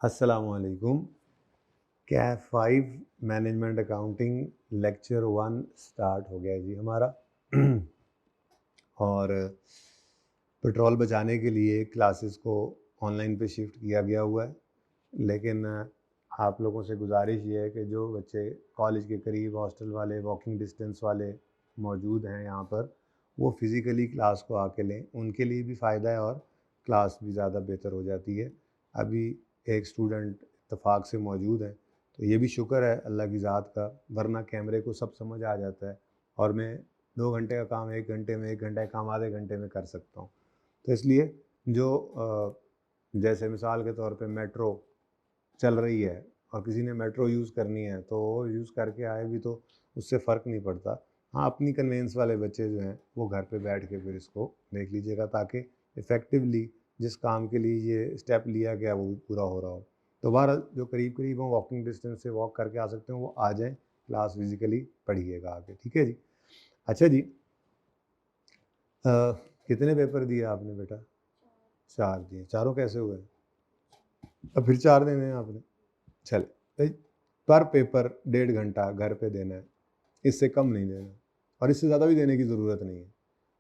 अस्सलामुअलैकुम। Kaif 5 management accounting lecture 1 start हो गया जी हमारा। और पेट्रोल बचाने के लिए क्लासेस को ऑनलाइन पे शिफ्ट किया गया हुआ है, लेकिन आप लोगों से गुजारिश ये है कि जो बच्चे कॉलेज के करीब हॉस्टल वाले वॉकिंग डिस्टेंस वाले मौजूद हैं यहाँ पर, वो फिज़िकली क्लास को आके लें। उनके लिए भी फ़ायदा है और क्लास भी ज़्यादा बेहतर हो जाती है। अभी एक स्टूडेंट इत्तेफाक से मौजूद है, तो ये भी शुक्र है अल्लाह की ज़ात का, वरना कैमरे को सब समझ आ जाता है और मैं 2 घंटे का काम 1 घंटे में, 1 घंटे का काम आधे घंटे में कर सकता हूँ। तो इसलिए जो जैसे मिसाल के तौर पे मेट्रो चल रही है और किसी ने मेट्रो यूज़ करनी है तो वो यूज़ करके आए भी तो उससे फ़र्क नहीं पड़ता। हाँ, अपनी कन्वेंस वाले बच्चे जो हैं वो घर पे बैठ के फिर इसको देख लीजिएगा, ताकि इफ़ेक्टिवली जिस काम के लिए ये स्टेप लिया गया वो भी पूरा हो रहा हो। तो बहरहाल जो करीब हो वॉकिंग डिस्टेंस से वॉक करके आ सकते हैं वो आ जाएँ, क्लास फिज़िकली पढ़िएगा आके, ठीक है जी। अच्छा जी, कितने पेपर दिए आपने बेटा? 4 दिए। चारों कैसे हुए? अब फिर 4 देने हैं आपने? चले भाई, पर पेपर 1.5 घंटा घर पे देना है, इससे कम नहीं देना और इससे ज़्यादा भी देने की ज़रूरत नहीं है।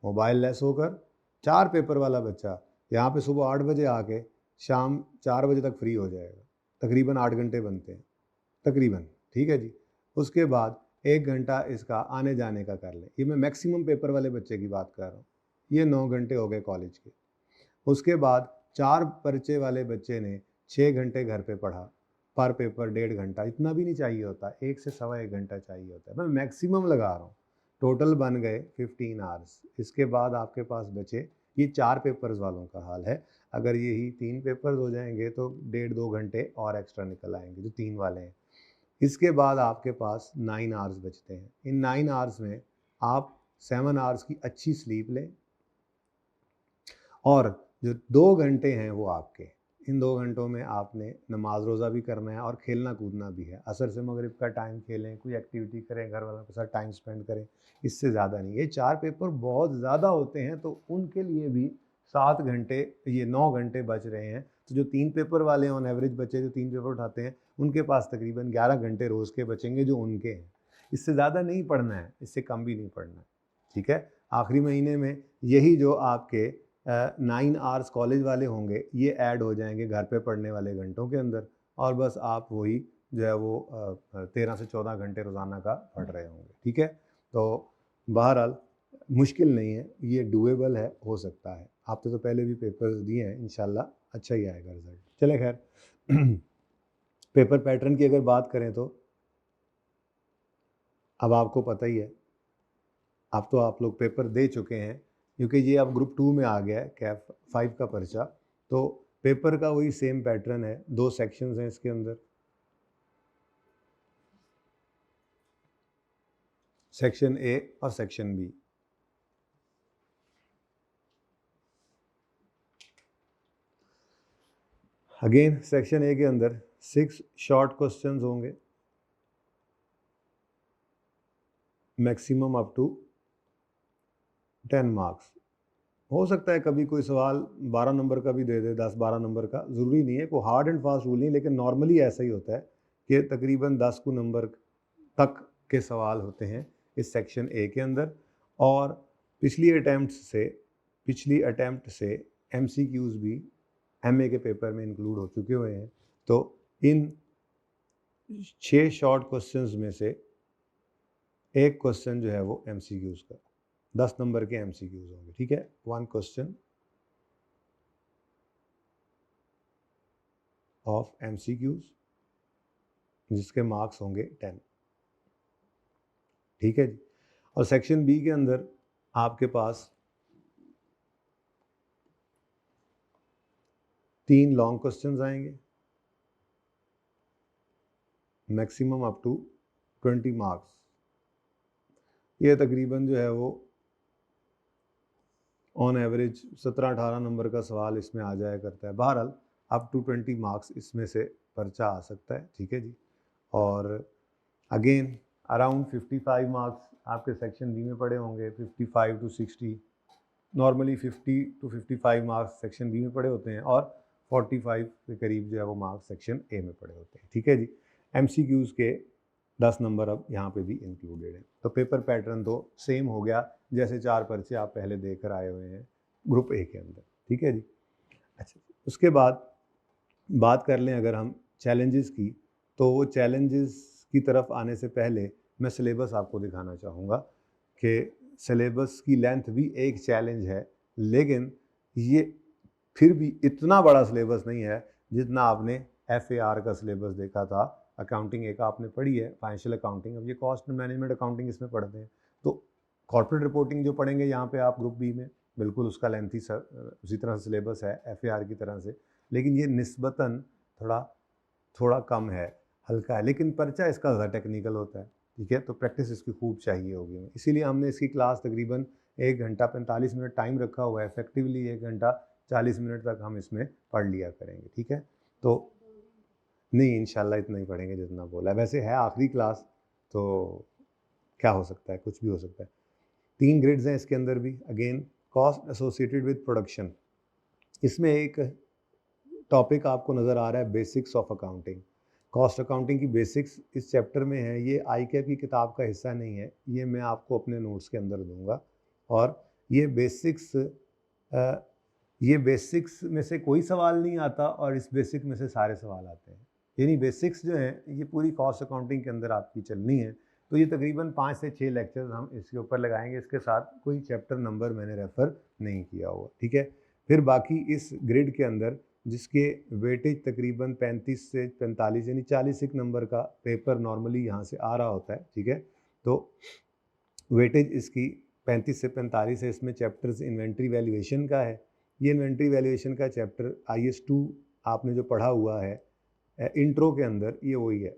मोबाइल लेस होकर 4 पेपर वाला बच्चा यहाँ पे सुबह 8 बजे आके शाम 4 बजे तक फ्री हो जाएगा। तकरीबन 8 घंटे बनते हैं, तकरीबन, ठीक है जी। उसके बाद 1 घंटा इसका आने जाने का कर लें। ये मैं मैक्सिमम पेपर वाले बच्चे की बात कर रहा हूँ। ये 9 घंटे हो गए कॉलेज के। उसके बाद 4 पर्चे वाले बच्चे ने 6 घंटे घर पे पढ़ा, पर पेपर 1.5 घंटा, इतना भी नहीं चाहिए होता, 1 से सवा 1 घंटा चाहिए होता है। मैं मैक्सिमम लगा रहा हूँ। टोटल बन गए 15 आवर्स। इसके बाद आपके पास बचे, ये 4 पेपर्स वालों का हाल है। अगर यही 3 पेपर्स हो जाएंगे तो 1.5-2 घंटे और एक्स्ट्रा निकल आएंगे, जो 3 वाले हैं। इसके बाद आपके पास 9 आवर्स बचते हैं। इन 9 आवर्स में आप 7 आवर्स की अच्छी स्लीप लें और जो 2 घंटे हैं वो आपके। इन 2 घंटों में आपने नमाज रोज़ा भी करना है और खेलना कूदना भी है। असर से मगरिब का टाइम खेलें, कोई एक्टिविटी करें, घर वालों के साथ टाइम स्पेंड करें, इससे ज़्यादा नहीं। ये 4 पेपर बहुत ज़्यादा होते हैं, तो उनके लिए भी 7 घंटे, ये 9 घंटे बच रहे हैं। तो जो 3 पेपर वाले हैं, ऑन एवरेज बच्चे जो 3 पेपर उठाते हैं, उनके पास तकरीबन 11 घंटे रोज़ के बचेंगे जो उनके हैं। इससे ज़्यादा नहीं पढ़ना है, इससे कम भी नहीं पढ़ना है, ठीक है। आखिरी महीने में यही जो आपके 9 आवर्स कॉलेज वाले होंगे, ये ऐड हो जाएंगे घर पे पढ़ने वाले घंटों के अंदर, और बस आप वही जो है वो 13 से 14 घंटे रोज़ाना का पढ़ रहे होंगे, ठीक है। तो बहरहाल मुश्किल नहीं है, ये डूएबल है, हो सकता है। आपने तो पहले भी पेपर्स दिए हैं, इंशाल्लाह अच्छा ही आएगा रिजल्ट। चले खैर, पेपर पैटर्न की अगर बात करें तो अब आपको पता ही है, अब तो आप लोग पेपर दे चुके हैं, क्योंकि ये अब ग्रुप 2 में आ गया है कैफ 5 का पर्चा। तो पेपर का वही सेम पैटर्न है, 2 सेक्शंस हैं इसके अंदर, सेक्शन ए और section B. Again section A के अंदर 6 शॉर्ट क्वेश्चंस होंगे, मैक्सिमम अप टू 10 मार्क्स। हो सकता है कभी कोई सवाल 12 नंबर का भी दे दे, 10-12 नंबर का, ज़रूरी नहीं है, कोई हार्ड एंड फास्ट रूल नहीं, लेकिन नॉर्मली ऐसा ही होता है कि तकरीबन 10 को नंबर तक के सवाल होते हैं इस सेक्शन ए के अंदर। और पिछली अटैम्प्ट से एमसीक्यूज़ भी एमए के पेपर में इंक्लूड हो चुके हुए हैं। तो इन 6 शॉर्ट क्वेश्चंस में से एक क्वेश्चन जो है वो एमसीक्यूज़ का, 10 नंबर के एमसीक्यूज़ होंगे, ठीक है। 1 क्वेश्चन ऑफ एमसीक्यूज़ जिसके मार्क्स होंगे 10, ठीक है जी। और सेक्शन बी के अंदर आपके पास 3 लॉन्ग क्वेश्चंस आएंगे, मैक्सिमम अप टू 20 मार्क्स। ये तकरीबन जो है वो ऑन एवरेज 17-18 नंबर का सवाल इसमें आ जाया करता है। बहरहाल अप टू 20 मार्क्स इसमें से पर्चा आ सकता है, ठीक है जी। और अगेन अराउंड 55 मार्क्स आपके सेक्शन बी में पड़े होंगे, 55 to 60, normally 50 to 55 marks section B में पड़े होते हैं। और 45 के करीब जो है वो मार्क्स सेक्शन ए में पड़े होते हैं। ठीक है जी। MCQs के 10 नंबर अब यहाँ पे भी इंक्लूडेड हैं। तो पेपर पैटर्न तो सेम हो गया जैसे 4 पर्चे आप पहले देकर आए हुए हैं ग्रुप ए के अंदर। ठीक है जी। अच्छा, उसके बाद बात कर लें अगर हम चैलेंजेस की, तो वो चैलेंजेस की तरफ आने से पहले मैं सिलेबस आपको दिखाना चाहूँगा कि सिलेबस की लेंथ भी एक चैलेंज है, लेकिन ये फिर भी इतना बड़ा सिलेबस नहीं है जितना आपने FAR का सिलेबस देखा था। अकाउंटिंग एक आपने पढ़ी है, फाइनेंशियल अकाउंटिंग, अब ये कॉस्ट मैनेजमेंट अकाउंटिंग इसमें पढ़ते हैं। तो कॉर्पोरेट रिपोर्टिंग जो पढ़ेंगे यहाँ पे आप ग्रुप बी में, बिल्कुल उसका लेंथी उसी तरह से सिलेबस है FAR की तरह से, लेकिन ये निस्बतन थोड़ा कम है, हल्का है, लेकिन पर्चा इसका ज़्यादा टेक्निकल होता है। ठीक है, तो प्रैक्टिस इसकी खूब चाहिए होगी, इसीलिए हमने इसकी क्लास तकरीबन 1 घंटा 45 मिनट टाइम रखा हुआ है। इफेक्टिवली 1 घंटा 40 मिनट तक हम इसमें पढ़ लिया करेंगे। ठीक है, तो नहीं इंशाल्लाह इतना ही पढ़ेंगे जितना बोला है। वैसे है आखिरी क्लास, तो क्या हो सकता है, कुछ भी हो सकता है। 3 ग्रेड्स हैं इसके अंदर भी। Again cost associated with production, इसमें एक टॉपिक आपको नज़र आ रहा है basics of accounting. Cost accounting की बेसिक्स इस चैप्टर में है। ये ICAP की किताब का हिस्सा नहीं है, ये मैं आपको अपने नोट्स के अंदर दूंगा। और ये बेसिक्स में से कोई सवाल नहीं आता और इस बेसिक में से सारे सवाल आते हैं। यानी बेसिक्स जो हैं ये पूरी कॉस्ट अकाउंटिंग के अंदर आपकी चलनी है। तो ये तकरीबन 5 से 6 लेक्चर्स हम इसके ऊपर लगाएंगे। इसके साथ कोई चैप्टर नंबर मैंने रेफ़र नहीं किया हुआ। ठीक है, फिर बाकी इस ग्रिड के अंदर जिसके वेटेज तकरीबन 35 से 45 यानी 41 नंबर का पेपर नॉर्मली यहाँ से आ रहा होता है। ठीक है, तो वेटेज इसकी 35 से 45 है। इसमें चैप्टर्स इन्वेंट्री वैल्यूएशन का है। ये इन्वेंट्री वैल्यूएशन का चैप्टर IS2 आपने जो पढ़ा हुआ है इंट्रो के अंदर, ये वही है।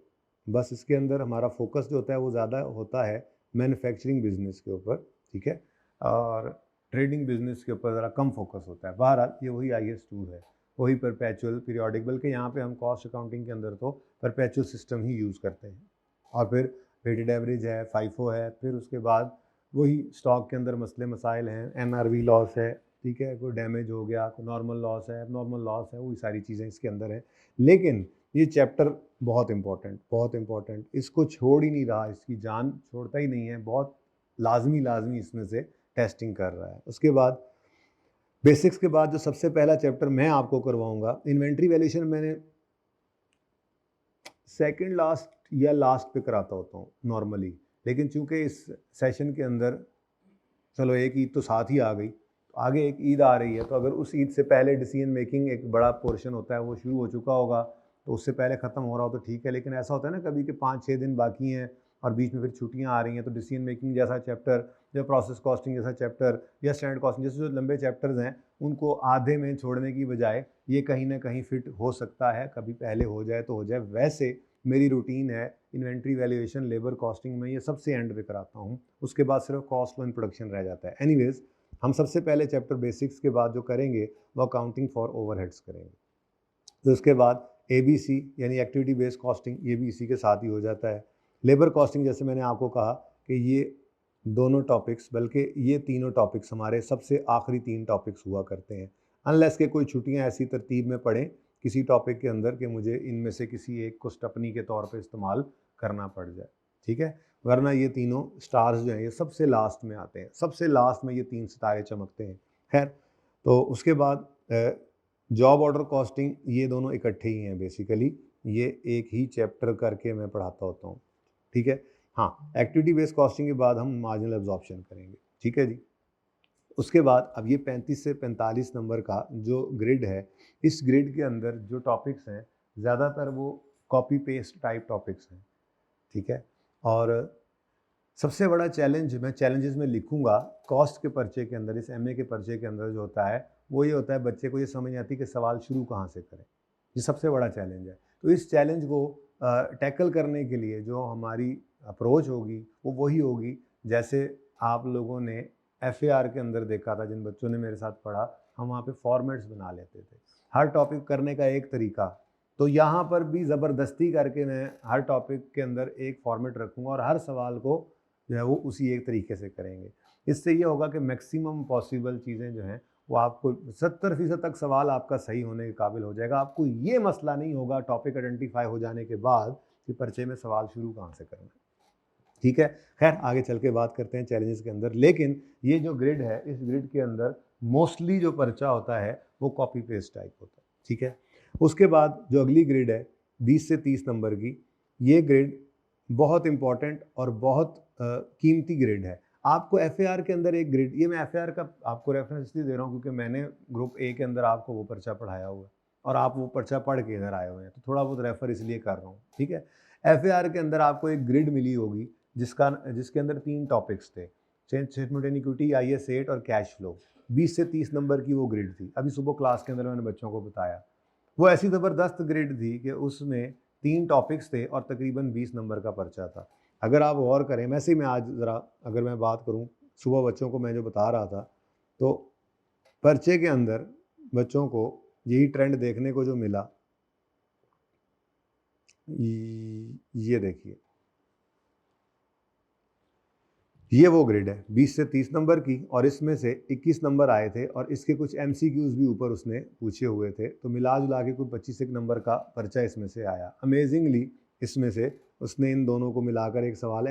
बस इसके अंदर हमारा फोकस जो होता है वो ज़्यादा होता है मैन्युफैक्चरिंग बिजनेस के ऊपर। ठीक है, और ट्रेडिंग बिजनेस के ऊपर ज़रा कम फोकस होता है। बहरहाल ये वही IS2 है, वही परपेचुअल पीरियोडिक, बल्कि यहाँ पे हम कॉस्ट अकाउंटिंग के अंदर तो परपेचुअल सिस्टम ही यूज़ करते हैं। और फिर वेटेड एवरेज है, FIFO है, फिर उसके बाद वही स्टॉक के अंदर मसले मसाइल हैं, NRV लॉस है। ठीक है, कोई डैमेज हो गया, कोई नॉर्मल लॉस है, एबनॉर्मल लॉस है, वही सारी चीज़ें इसके अंदर हैं। लेकिन ये चैप्टर बहुत इंपॉर्टेंट, इसको छोड़ ही नहीं रहा, इसकी जान छोड़ता ही नहीं है, बहुत लाजमी इसमें से टेस्टिंग कर रहा है। उसके बाद बेसिक्स के बाद जो सबसे पहला चैप्टर मैं आपको करवाऊंगा, इन्वेंट्री वैल्यूएशन मैंने सेकंड लास्ट या लास्ट पे कराता होता हूँ नॉर्मली, लेकिन चूंकि इस सेशन के अंदर चलो एक ईद तो साथ ही आ गई, तो आगे एक ईद आ रही है, तो अगर उस ईद से पहले डिसीजन मेकिंग एक बड़ा पोर्शन होता है वो शुरू हो चुका होगा, तो उससे पहले ख़त्म हो रहा हो तो ठीक है। लेकिन ऐसा होता है ना कभी कि 5-6 दिन बाकी हैं और बीच में फिर छुट्टियां आ रही हैं, तो डिसीजन मेकिंग जैसा चैप्टर या प्रोसेस कॉस्टिंग जैसा चैप्टर या स्टैंडर्ड कॉस्टिंग जैसे जो लंबे चैप्टर्स हैं, उनको आधे में छोड़ने की बजाय ये कहीं ना कहीं फिट हो सकता है, कभी पहले हो जाए तो हो जाए। वैसे मेरी रूटीन है इन्वेंट्री वैल्यूएशन, लेबर कॉस्टिंग में ये सबसे एंड पे कराता हूँ, उसके बाद सिर्फ कॉस्ट फ्लो इन प्रोडक्शन रह जाता है। एनीवेज, हम सबसे पहले चैप्टर बेसिक्स के बाद जो करेंगे वो अकाउंटिंग फॉर ओवरहेड्स करेंगे। तो उसके बाद ABC यानी एक्टिविटी बेस्ड कॉस्टिंग, ये भी इसी के साथ ही हो जाता है। लेबर कॉस्टिंग जैसे मैंने आपको कहा कि ये दोनों टॉपिक्स, बल्कि ये तीनों टॉपिक्स हमारे सबसे आखिरी 3 टॉपिक्स हुआ करते हैं, अनलेस के कोई छुट्टियां ऐसी तरतीब में पड़ें किसी टॉपिक के अंदर कि मुझे इनमें से किसी एक को स्टपनी के तौर पे इस्तेमाल करना पड़ जाए। ठीक है, वरना ये तीनों स्टार्स जो हैं ये सबसे लास्ट में आते हैं, सबसे लास्ट में ये 3 सितारे चमकते हैं। खैर, तो उसके बाद जॉब ऑर्डर कॉस्टिंग, ये दोनों इकट्ठे ही हैं बेसिकली, ये एक ही चैप्टर करके मैं पढ़ाता होता हूँ। ठीक है, हाँ, एक्टिविटी बेस्ड कॉस्टिंग के बाद हम मार्जिनल एब्जॉर्प्शन करेंगे। ठीक है जी, उसके बाद अब ये 35 से 45 नंबर का जो ग्रिड है, इस ग्रिड के अंदर जो टॉपिक्स हैं ज़्यादातर वो कॉपी पेस्ट टाइप टॉपिक्स हैं। ठीक है, और सबसे बड़ा चैलेंज मैं चैलेंजेस में लिखूंगा कॉस्ट के पर्चे के अंदर, इस MA के पर्चे के अंदर जो होता है वो ये होता है, बच्चे को ये समझ नहीं आती कि सवाल शुरू कहाँ से करें। ये सबसे बड़ा चैलेंज है। तो इस चैलेंज को टैकल करने के लिए जो हमारी अप्रोच होगी वो वही होगी जैसे आप लोगों ने FAR के अंदर देखा था, जिन बच्चों ने मेरे साथ पढ़ा, हम वहाँ पे फॉर्मेट्स बना लेते थे, हर टॉपिक करने का एक तरीका। तो यहाँ पर भी ज़बरदस्ती करके मैं हर टॉपिक के अंदर एक फॉर्मेट रखूँगा और हर सवाल को जो है वो उसी एक तरीके से करेंगे। इससे ये होगा कि मैक्सिमम पॉसिबल चीज़ें जो हैं वो आपको 70% तक सवाल आपका सही होने के काबिल हो जाएगा। आपको ये मसला नहीं होगा टॉपिक आइडेंटिफाई हो जाने के बाद कि पर्चे में सवाल शुरू कहाँ से करना है। ठीक है, खैर आगे चल के बात करते हैं चैलेंजेस के अंदर। लेकिन ये जो ग्रिड है, इस ग्रिड के अंदर मोस्टली जो पर्चा होता है वो कॉपी पेस्ट टाइप होता है। ठीक है, उसके बाद जो अगली ग्रिड है 20 से 30 नंबर की, ये ग्रिड बहुत इंपॉर्टेंट और बहुत कीमती ग्रिड है। आपको एफएआर के अंदर एक ग्रिड, ये मैं एफएआर का आपको रेफरेंस इसलिए दे रहा हूँ क्योंकि मैंने ग्रुप ए के अंदर आपको वो पर्चा पढ़ाया हुआ है और आप वो पर्चा पढ़ के इधर आए हुए हैं, तो थोड़ा बहुत रेफर इसलिए कर रहा हूँ। ठीक है, एफएआर के अंदर आपको एक ग्रिड मिली होगी जिसके अंदर 3 टॉपिक्स थे, स्टेटमेंट एंड इक्विटी, IAS 8 और कैश फ्लो। 20 से 30 नंबर की वो ग्रिड थी। अभी सुबह क्लास के अंदर मैंने बच्चों को बताया, वो ऐसी ज़बरदस्त ग्रिड थी कि उसमें 3 टॉपिक्स थे और तकरीबन 20 नंबर का पर्चा था। अगर आप गौर करें, वैसे ही मैं आज ज़रा अगर मैं बात करूं, सुबह बच्चों को मैं जो बता रहा था, तो पर्चे के अंदर बच्चों को यही ट्रेंड देखने को जो मिला, ये देखिए, ये वो ग्रिड है 20 से 30 नंबर की और इसमें से 21 नंबर आए थे और इसके कुछ MCQs भी ऊपर उसने पूछे हुए थे, तो मिला जुला के कुछ 25 नंबर का पर्चा इसमें से आया। अमेजिंगली इसमें से उसने इन दोनों को मिलाकर एक सवाल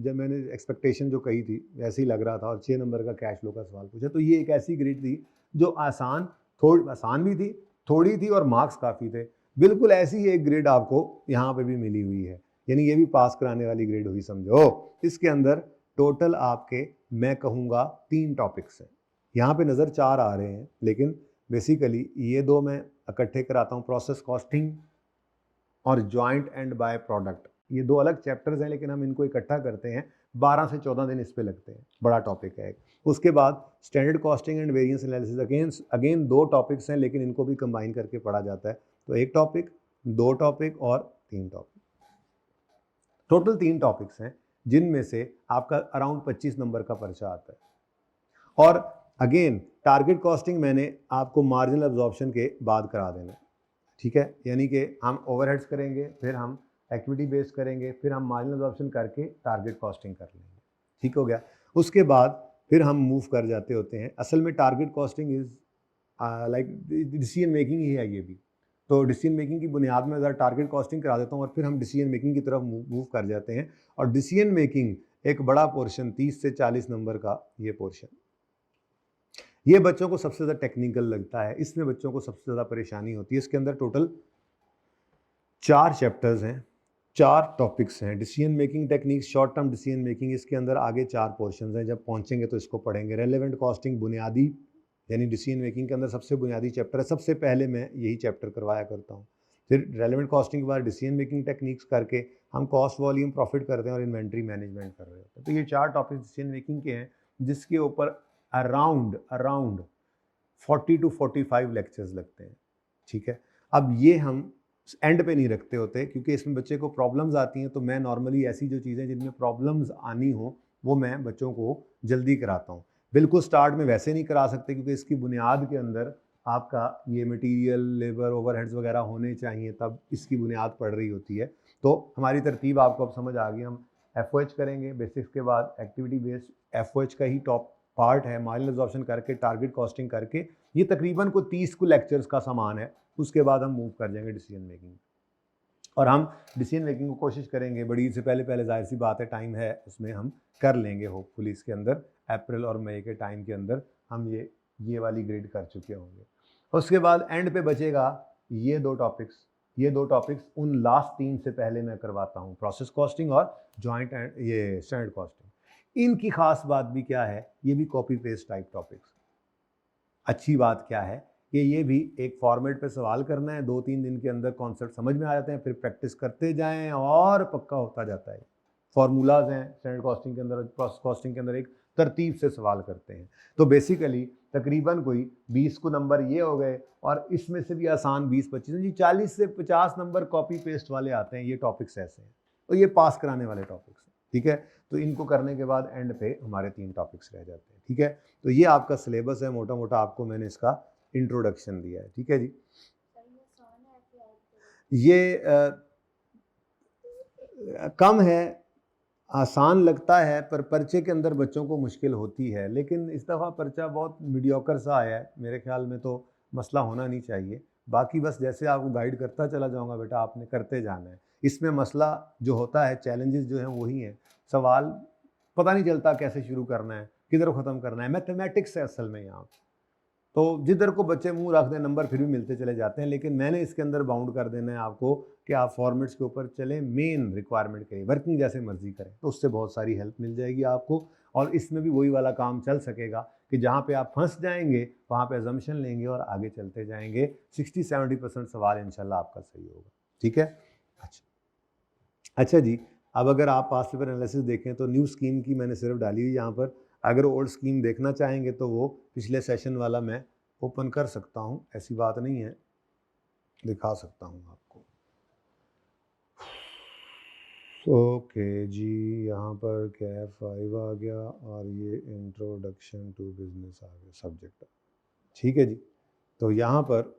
जब मैंने एक्सपेक्टेशन जो कही थी वैसे ही लग रहा था और 6 नंबर का कैश फ्लो का सवाल पूछा। तो ये एक ऐसी ग्रिड थी जो आसान भी थी, थोड़ी थी और मार्क्स काफ़ी थे। बिल्कुल ऐसी ही एक ग्रिड आपको यहाँ पर भी मिली हुई है, यानी ये भी पास कराने वाली ग्रिड हुई समझो। इसके अंदर टोटल आपके मैं कहूँगा 3 टॉपिक्स हैं। यहाँ पे नज़र 4 आ रहे हैं, लेकिन बेसिकली ये 2 मैं इकट्ठे कराता हूँ, प्रोसेस कॉस्टिंग और जॉइंट एंड बाय प्रोडक्ट। ये 2 अलग चैप्टर्स हैं, लेकिन हम इनको इकट्ठा करते हैं। 12 से 14 दिन इस पे लगते हैं, बड़ा टॉपिक है। उसके बाद standard costing and variance analysis, again 2 topics हैं, लेकिन इनको भी कंबाइन करके पढ़ा जाता है। तो 1 टॉपिक, 2 टॉपिक और 3 टॉपिक, टोटल 3 टॉपिक्स हैं, जिनमें से आपका अराउंड 25 नंबर का पर्चा आता है। और अगेन टारगेट कॉस्टिंग मैंने आपको मार्जिनल अब्जॉर्प्शन के बाद करा देना है। ठीक है, यानी कि हम ओवरहेड्स करेंगे, फिर हम एक्टिविटी बेस्ड करेंगे, फिर हम मार्जिनल अब्जॉर्प्शन करके टारगेट कॉस्टिंग कर लेंगे। ठीक हो गया, उसके बाद फिर हम मूव कर जाते होते हैं। असल में target costing is like decision making ही है ये भी। तो डिसीजन मेकिंग की बुनियाद में ज़रा टारगेट कॉस्टिंग करा देता हूँ और फिर हम डिसीजन मेकिंग की तरफ मूव कर जाते हैं। और डिसीजन मेकिंग एक बड़ा पोर्शन 30 से 40 नंबर का ये पोर्शन, ये बच्चों को सबसे ज़्यादा टेक्निकल लगता है, इसमें बच्चों को सबसे ज़्यादा परेशानी होती है। इसके अंदर टोटल 4 चैप्टर्स हैं, 4 टॉपिक्स हैं। Decision making techniques, short term decision making, इसके अंदर आगे 4 पोर्शन हैं। जब पहुँचेंगे तो इसको पढ़ेंगे। रेलेवेंट कॉस्टिंग बुनियादी, यानी डिसीजन मेकिंग के अंदर सबसे बुनियादी चैप्टर है, सबसे पहले मैं यही चैप्टर करवाया करता हूँ। फिर रेलेवेंट कॉस्टिंग के बाद डिसीजन मेकिंग टेक्निक्स करके हम कॉस्ट, वॉल्यूम, प्रॉफिट करते हैं और इन्वेंट्री मैनेजमेंट कर रहे होते हैं। तो ये 4 टॉपिक डिसीजन मेकिंग के हैं, जिसके ऊपर अराउंड 40 to 45 लेक्चर्स लगते हैं। ठीक है, अब ये हम एंड पे नहीं रखते होते, क्योंकि इसमें बच्चे को प्रॉब्लम्स आती हैं, तो मैं नॉर्मली ऐसी जो चीज़ें जिनमें प्रॉब्लम्स आनी हो वो मैं बच्चों को जल्दी कराता हूँ। बिल्कुल स्टार्ट में वैसे नहीं करा सकते, क्योंकि इसकी बुनियाद के अंदर आपका ये मटेरियल, लेबर, ओवरहेड्स वगैरह होने चाहिए, तब इसकी बुनियाद पड़ रही होती है। तो हमारी तरतीब आपको अब समझ आ गई। हम FOH करेंगे, बेसिक्स के बाद एक्टिविटी बेस्ड FOH का ही टॉप पार्ट है, मार्जिनल अब्जॉर्प्शन करके टारगेट कॉस्टिंग करके, ये तकरीबन को 30 को लेक्चर्स का सामान है। उसके बाद हम मूव कर जाएंगे डिसीजन मेकिंग, और हम डिसीजन मेकिंग को कोशिश करेंगे बड़ी से पहले जाहिर सी बात है, टाइम है, उसमें हम कर लेंगे होपफुली। इसके अंदर अप्रैल और मई के टाइम के अंदर हम ये वाली ग्रेड कर चुके होंगे। उसके बाद एंड पे बचेगा ये 2 टॉपिक्स। ये 2 टॉपिक्स उन लास्ट 3 से पहले मैं करवाता हूँ, प्रोसेस कॉस्टिंग और जॉइंट एंड ये स्टैंडर्ड कॉस्टिंग। इनकी खास बात भी क्या है, ये भी कॉपी पेस्ट टाइप टॉपिक्स। अच्छी बात क्या है कि ये भी एक फॉर्मेट पे सवाल करना है, 2-3 दिन के अंदर कॉन्सेप्ट समझ में आ जाते हैं, फिर प्रैक्टिस करते जाएं और पक्का होता जाता है। फॉर्मूलाज हैं स्टैंडर्ड कॉस्टिंग के अंदर, प्रोसेस कॉस्टिंग के अंदर एक तरतीब से सवाल करते हैं। तो बेसिकली तकरीबन कोई 20 को नंबर ये हो गए, और इसमें से भी आसान 20-25 जी 40 से 50 नंबर कॉपी पेस्ट वाले आते हैं। ये टॉपिक्स ऐसे हैं, तो ये पास कराने वाले टॉपिक्स हैं। ठीक है, तो इनको करने के बाद एंड पे हमारे 3 टॉपिक्स रह जाते हैं। ठीक है, तो ये आपका सिलेबस है, मोटा मोटा आपको मैंने इसका इंट्रोडक्शन दिया है। ठीक है जी, ये कम है आसान लगता है पर पर्चे के अंदर बच्चों को मुश्किल होती है, लेकिन इस दफ़ा पर्चा बहुत मीडियोकर सा आया है, मेरे ख्याल में तो मसला होना नहीं चाहिए। बाकी बस जैसे आपको गाइड करता चला जाऊंगा बेटा, आपने करते जाना है। इसमें मसला जो होता है, चैलेंजेस जो हैं वही हैं। सवाल पता नहीं चलता कैसे शुरू करना है, किधर ख़त्म करना है। मैथमेटिक्स है असल में यहाँ, तो जिधर को बच्चे मुंह रख दें नंबर फिर भी मिलते चले जाते हैं। लेकिन मैंने इसके अंदर बाउंड कर देना है आपको कि आप फॉर्मेट्स के ऊपर चलें, मेन रिक्वायरमेंट के लिए वर्किंग जैसे मर्जी करें, तो उससे बहुत सारी हेल्प मिल जाएगी आपको। और इसमें भी वही वाला काम चल सकेगा कि जहाँ पे आप फंस जाएंगे वहाँ पे अजम्पशन लेंगे और आगे चलते जाएंगे। 60-70% सवाल इंशाल्लाह आपका सही होगा। ठीक है, अच्छा जी। अब अगर आप पास्ट पेपर एनालिसिस देखें तो न्यू स्कीम की मैंने सिर्फ डाली हुई यहाँ पर। अगर ओल्ड स्कीम देखना चाहेंगे तो वो पिछले सेशन वाला मैं ओपन कर सकता हूँ, ऐसी बात नहीं है, दिखा सकता हूँ आपको। ओके जी, यहाँ पर क्या 5 आ गया और ये इंट्रोडक्शन टू बिजनेस आ गया सब्जेक्ट। ठीक है जी, तो यहाँ पर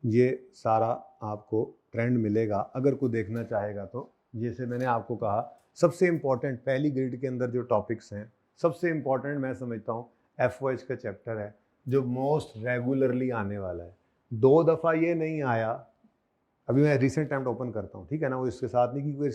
ये सारा आपको ट्रेंड मिलेगा अगर कोई देखना चाहेगा तो। जैसे मैंने आपको कहा, सबसे इम्पॉर्टेंट पहली ग्रिड के अंदर जो टॉपिक्स हैं, सबसे इम्पॉर्टेंट मैं समझता हूँ FOH का चैप्टर है, जो मोस्ट रेगुलरली आने वाला है। 2 दफ़ा ये नहीं आया, अभी मैं रिसेंट टाइम ओपन करता हूँ, ठीक है ना, वो इसके साथ नहीं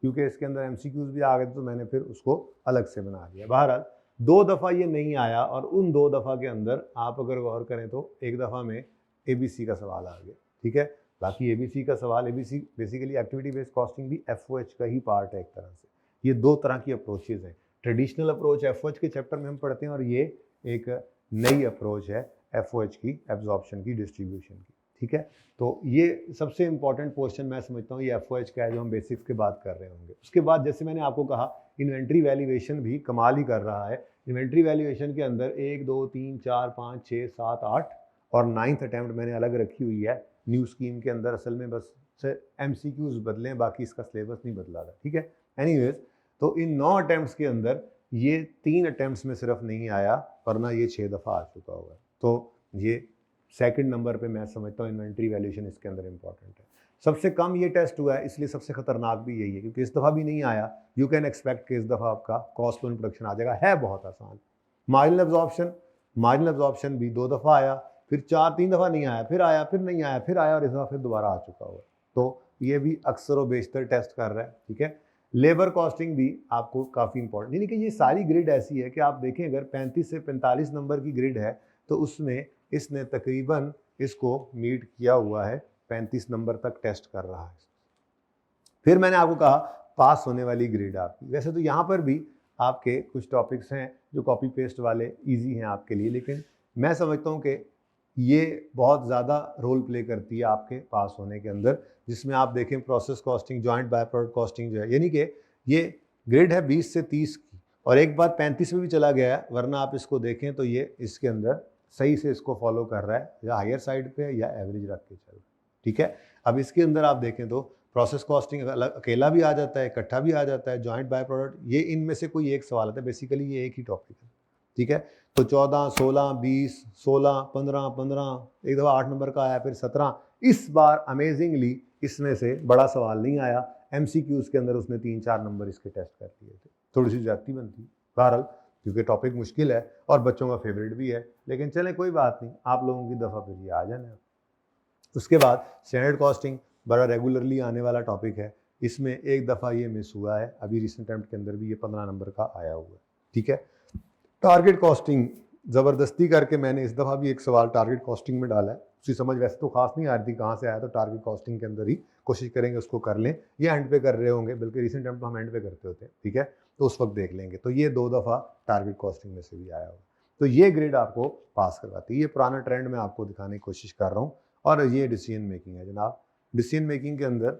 क्योंकि इसके अंदर MCQs भी आ गए तो मैंने फिर उसको अलग से बना दिया। बहरहाल 2 दफ़ा ये नहीं आया, और उन 2 दफ़ा के अंदर आप अगर गौर करें तो एक दफ़ा में ABC का सवाल आ गया। ठीक है, बाकी ABC का सवाल, ABC basically activity based costing भी FOH का ही पार्ट है एक तरह से। ये 2 तरह की अप्रोचेज हैं। ट्रेडिशनल अप्रोच FOH के चैप्टर में हम पढ़ते हैं, और ये एक नई अप्रोच है FOH की, एब्जॉर्प्शन की, डिस्ट्रीब्यूशन की। ठीक है, तो ये सबसे इंपॉर्टेंट पोर्शन मैं समझता हूँ ये FOH का है, जो हम बेसिक्स की बात कर रहे होंगे। उसके बाद जैसे मैंने आपको कहा, इन्वेंट्री वैल्यूएशन भी कमाल ही कर रहा है। इन्वेंट्री वैल्यूएशन के अंदर 1 2 3 4 5 6 7 8 और 9th अटैम्प्ट मैंने अलग रखी हुई है न्यू स्कीम के अंदर। असल में बस से MCQs बदले, बाकी इसका सिलेबस नहीं बदला था। ठीक है, एनीवेज, तो इन 9 अटैम्प्ट्स के अंदर ये 3 अटैम्प्ट्स में सिर्फ नहीं आया, वरना ये 6 दफ़ा आ चुका हुआ है। तो ये सेकंड नंबर पे मैं समझता हूँ इन्वेंट्री वैल्यूएशन इसके अंदर इंपॉर्टेंट है। सबसे कम ये टेस्ट हुआ है, इसलिए सबसे खतरनाक भी यही है, क्योंकि इस दफ़ा भी नहीं आया। यू कैन एक्सपेक्ट कि इस दफ़ा आपका कॉस्ट फ्लो प्रोडक्शन आ जाएगा, है बहुत आसान। मार्जिनल एब्जॉर्प्शन भी 2 दफ़ा आया, फिर 3 दफ़ा नहीं आया, फिर आया, फिर नहीं आया, फिर आया, और इस दफ़ा फिर दोबारा आ चुका हुआ। तो ये भी अक्सर व बेशतर टेस्ट कर रहा है। ठीक है, लेबर कॉस्टिंग भी आपको काफ़ी इंपॉर्टेंट, यानी कि ये सारी ग्रिड ऐसी है कि आप देखें अगर 35 से 45 नंबर की ग्रिड है तो उसमें इसने तकरीबन इसको मीट किया हुआ है, 35 नंबर तक टेस्ट कर रहा है। फिर मैंने आपको कहा पास होने वाली ग्रेड आपकी। वैसे तो यहाँ पर भी आपके कुछ टॉपिक्स हैं जो कॉपी पेस्ट वाले इजी हैं आपके लिए, लेकिन मैं समझता हूँ कि ये बहुत ज़्यादा रोल प्ले करती है आपके पास होने के अंदर, जिसमें आप देखें process costing, joint by product costing जो है, यानी कि ये ग्रेड है 20 से 30 की, और एक बार 35 में भी चला गया है, वरना आप इसको देखें तो ये इसके अंदर सही से इसको फॉलो कर रहा है, या हायर साइड पे या एवरेज रख के चल रहा है। ठीक है, अब इसके अंदर आप देखें तो प्रोसेस कॉस्टिंग अकेला भी आ जाता है, इकट्ठा भी आ जाता है, जॉइंट बाय प्रोडक्ट, ये इनमें से कोई एक सवाल आता है। बेसिकली ये एक ही टॉपिक है। ठीक है, तो 14, 16, 20, 16, 15, 15, एक दफ़ा 8 नंबर का आया, फिर 17। इस बार अमेजिंगली इसमें से बड़ा सवाल नहीं आया। MCQs के अंदर उसने 3-4 नंबर इसके टेस्ट कर लिए थे, थोड़ी सी ज्यादती बनती। बहरहाल क्योंकि टॉपिक मुश्किल है और बच्चों का फेवरेट भी है, लेकिन चले कोई बात नहीं, आप लोगों की दफ़ा फिर ये आ जाना। उसके बाद स्टैंडर्ड कॉस्टिंग बड़ा रेगुलरली आने वाला टॉपिक है, इसमें एक दफ़ा ये मिस हुआ है, अभी रिसेंट अटेम्प्ट के अंदर भी ये 15 नंबर का आया हुआ है। ठीक है, टारगेट कॉस्टिंग ज़बरदस्ती करके मैंने इस दफ़ा भी एक सवाल टारगेट कॉस्टिंग में डाला है। उसकी समझ वैसे तो खास नहीं आ रही थी कहाँ से आया, तो टारगेट कॉस्टिंग के अंदर ही कोशिश करेंगे उसको कर लें, ये एंड पे कर रहे होंगे, बल्कि रिसेंट अटेम्प्ट तो हम एंड पे करते होते हैं। ठीक है, तो उस वक्त देख लेंगे। तो ये 2 दफ़ा टारगेट कॉस्टिंग में से भी आया हुआ, तो ये ग्रेड आपको पास करवाती है। ये पुराना ट्रेंड मैं आपको दिखाने की कोशिश कर रहा हूँ। और ये डिसीजन मेकिंग है जनाब। डिसीजन मेकिंग के अंदर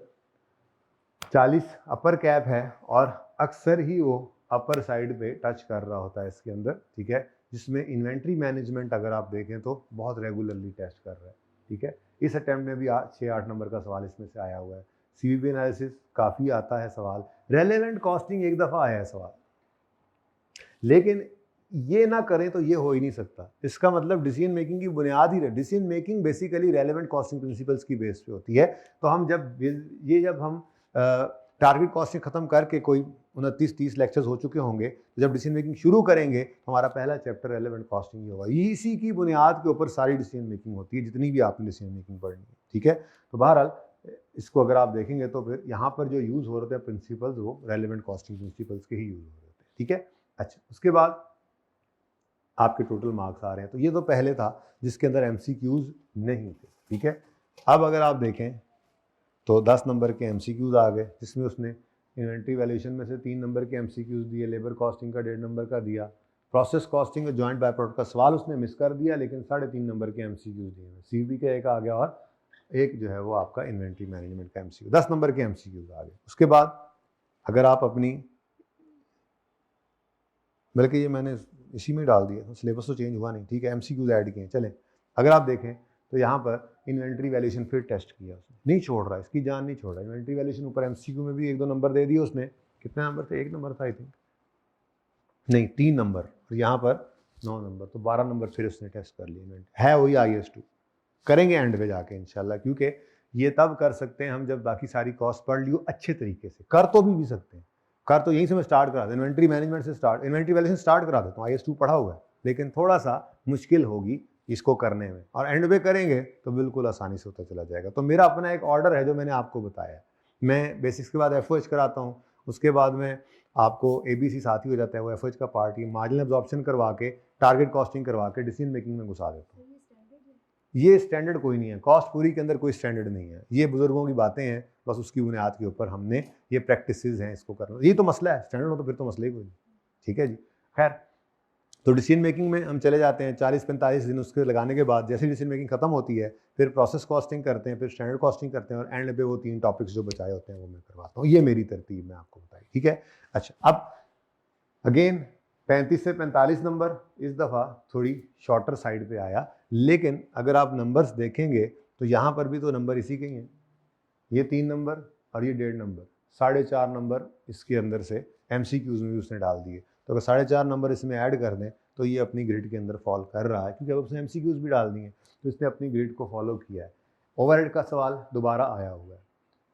40 अपर कैप है, और अक्सर ही वो अपर साइड पे टच कर रहा होता है इसके अंदर। ठीक है, जिसमें इन्वेंट्री मैनेजमेंट अगर आप देखें तो बहुत रेगुलरली टेस्ट कर रहा है। ठीक है, इस अटेम्प्ट में भी 6-8 नंबर का सवाल इसमें से आया हुआ है। CVP एनालिसिस काफ़ी आता है सवाल। रेलेवेंट कॉस्टिंग एक दफ़ा आया है सवाल, लेकिन ये ना करें तो ये हो ही नहीं सकता। इसका मतलब डिसीजन मेकिंग की बुनियाद ही, decision making basically relevant costing principles की बेस पे होती है। तो हम जब हम टारगेट कॉस्टिंग खत्म करके कोई 29-30 लेक्चर्स हो चुके होंगे, तो जब डिसीजन मेकिंग शुरू करेंगे तो हमारा पहला चैप्टर रेलेवेंट कॉस्टिंग ही होगा। इसी की बुनियाद के ऊपर सारी डिसीजन मेकिंग होती है, जितनी भी आपने डिसीजन मेकिंग पढ़नी है, ठीक है। तो बहरहाल इसको अगर आप देखेंगे तो फिर यहाँ पर जो यूज़ हो रहे थे प्रिंसिपल्स, वो रेलेवेंट कॉस्टिंग प्रिंसिपल्स के ही यूज़ हो रहे थे, ठीक है। अच्छा, उसके बाद आपके टोटल मार्क्स आ रहे हैं। तो ये तो पहले था जिसके अंदर MCQs नहीं थे, ठीक है। अब अगर आप देखें तो 10 नंबर के MCQs आ गए, जिसमें उसने इन्वेंट्री वैल्यूएशन में से 3 नंबर के MCQs दिए, लेबर कॉस्टिंग का 1.5 नंबर का दिया, प्रोसेस कॉस्टिंग और जॉइंट बाय प्रोडक्ट का सवाल उसने मिस कर दिया, लेकिन 3.5 नंबर के MCQs दिए हैं। CVP का एक आ गया और एक जो है वो आपका इन्वेंट्री मैनेजमेंट का MCQ, 10 नंबर के MCQs आ गए। उसके बाद अगर आप अपनी, बल्कि ये मैंने इसी में डाल दिया, सिलेबस तो चेंज हुआ नहीं, ठीक है, MCQs ऐड किए। चलें, अगर आप देखें तो यहाँ पर इन्वेंट्री वैल्यूएशन फिर टेस्ट किया उसने, नहीं छोड़ रहा, इसकी जान नहीं छोड़ रहा। इन्वेंट्री वैल्यूएशन ऊपर MCQ में भी 1-2 नंबर दे दिए उसने। कितने नंबर थे? 1 नंबर था आई थिंक, नहीं 3 नंबर, और यहाँ पर 9 नंबर, तो 12 नंबर फिर उसने टेस्ट कर लिया। इन्वेंट्री है वही IS2, करेंगे एंड पे जाके इंशाल्लाह, क्योंकि ये तब कर सकते हैं हम जब बाकी सारी कॉस्ट पढ़ ली हो अच्छे तरीके से। कर तो भी सकते हैं, कर तो यहीं से मैं स्टार्ट करा दें, इन्वेंट्री मैनेजमेंट से स्टार्ट, इन्वेंट्री वैल्यूएशन स्टार्ट करा देता हूँ। IS2 पढ़ा हुआ है, लेकिन थोड़ा सा मुश्किल होगी इसको करने में, और एंड पे करेंगे तो बिल्कुल आसानी से होता चला जाएगा। तो मेरा अपना एक ऑर्डर है जो मैंने आपको बताया। मैं बेसिक्स के बाद FOH कराता हूँ, उसके बाद में आपको ABC साथ ही हो जाता है, वो FOH का पार्ट ही, मार्जिनल एब्जॉर्प्शन करवा के, टारगेट कॉस्टिंग करवा के डिसीजन मेकिंग में घुसा देता हूँ। ये स्टैंडर्ड कोई नहीं है, कॉस्ट पूरी के अंदर कोई स्टैंडर्ड नहीं है, ये बुजुर्गों की बातें हैं, बस उसकी बुनियाद के ऊपर हमने ये प्रैक्टिसेस हैं, इसको करना, ये तो मसला है। स्टैंडर्ड हो तो फिर तो मसले ही कोई नहीं, ठीक है जी। खैर, तो डिसीजन मेकिंग में हम चले जाते हैं 40-45 दिन, उसके लगाने के बाद जैसे डिसीजन मेकिंग खत्म होती है, फिर प्रोसेस कॉस्टिंग करते हैं, फिर स्टैंडर्ड कॉस्टिंग करते हैं, और एंड पे वो 3 टॉपिक्स जो बचाए होते हैं वो मैं करवाता हूँ। ये मेरी तरतीब मैं आपको बताई, ठीक है। अच्छा, अब अगेन 35 से 45 नंबर इस दफ़ा थोड़ी शॉर्टर साइड पे आया, लेकिन अगर आप नंबर्स देखेंगे तो यहाँ पर भी तो नंबर इसी के ही हैं, ये 3 नंबर और ये 1.5 नंबर, 4.5 नंबर इसके अंदर से MCQs में भी उसने डाल दिए। तो अगर 4.5 नंबर इसमें ऐड कर दें तो ये अपनी ग्रिड के अंदर फॉल कर रहा है, क्योंकि अब उसने MCQs भी डाल दिए, तो इसने अपनी ग्रिड को फॉलो किया है। ओवरहेड का सवाल दोबारा आया हुआ है,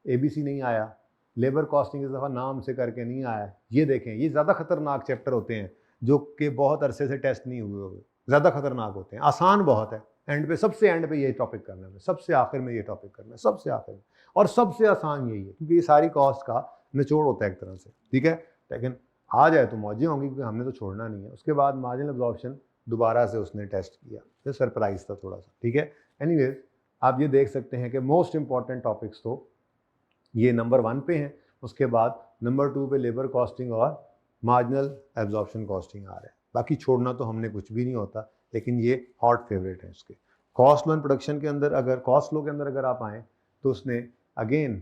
ABC नहीं आया, लेबर कॉस्टिंग इस दफ़ा नाम से करके नहीं आया। ये देखें, ये ज़्यादा खतरनाक चैप्टर होते हैं जो कि बहुत अरसे से टेस्ट नहीं हुए हुए, ज़्यादा खतरनाक होते हैं, आसान बहुत है। एंड पे, सबसे एंड पे ये टॉपिक करना है, सबसे आखिर में ये टॉपिक करना है, सबसे आखिर में, और सबसे आसान यही है, क्योंकि ये सारी कॉस्ट का निचोड़ होता है एक तरह से, ठीक है। लेकिन आ जाए तो मौजें होंगी, क्योंकि हमने तो छोड़ना नहीं है। उसके बाद मार्जिनल एब्जॉर्प्शन दोबारा से उसने टेस्ट किया, फिर सरप्राइज था थोड़ा सा, ठीक है। एनीवेज, आप ये देख सकते हैं कि मोस्ट इंपॉर्टेंट टॉपिक्स तो ये नंबर 1 पे हैं, उसके बाद नंबर 2 पे लेबर कॉस्टिंग और मार्जिनल एब्जॉर्प्शन कॉस्टिंग आ रहा है। बाकी छोड़ना तो हमने कुछ भी नहीं होता, लेकिन ये हॉट फेवरेट है उसके। कॉस्ट लो एंड प्रोडक्शन के अंदर, अगर कॉस्ट लो के अंदर अगर आप आएँ तो उसने अगेन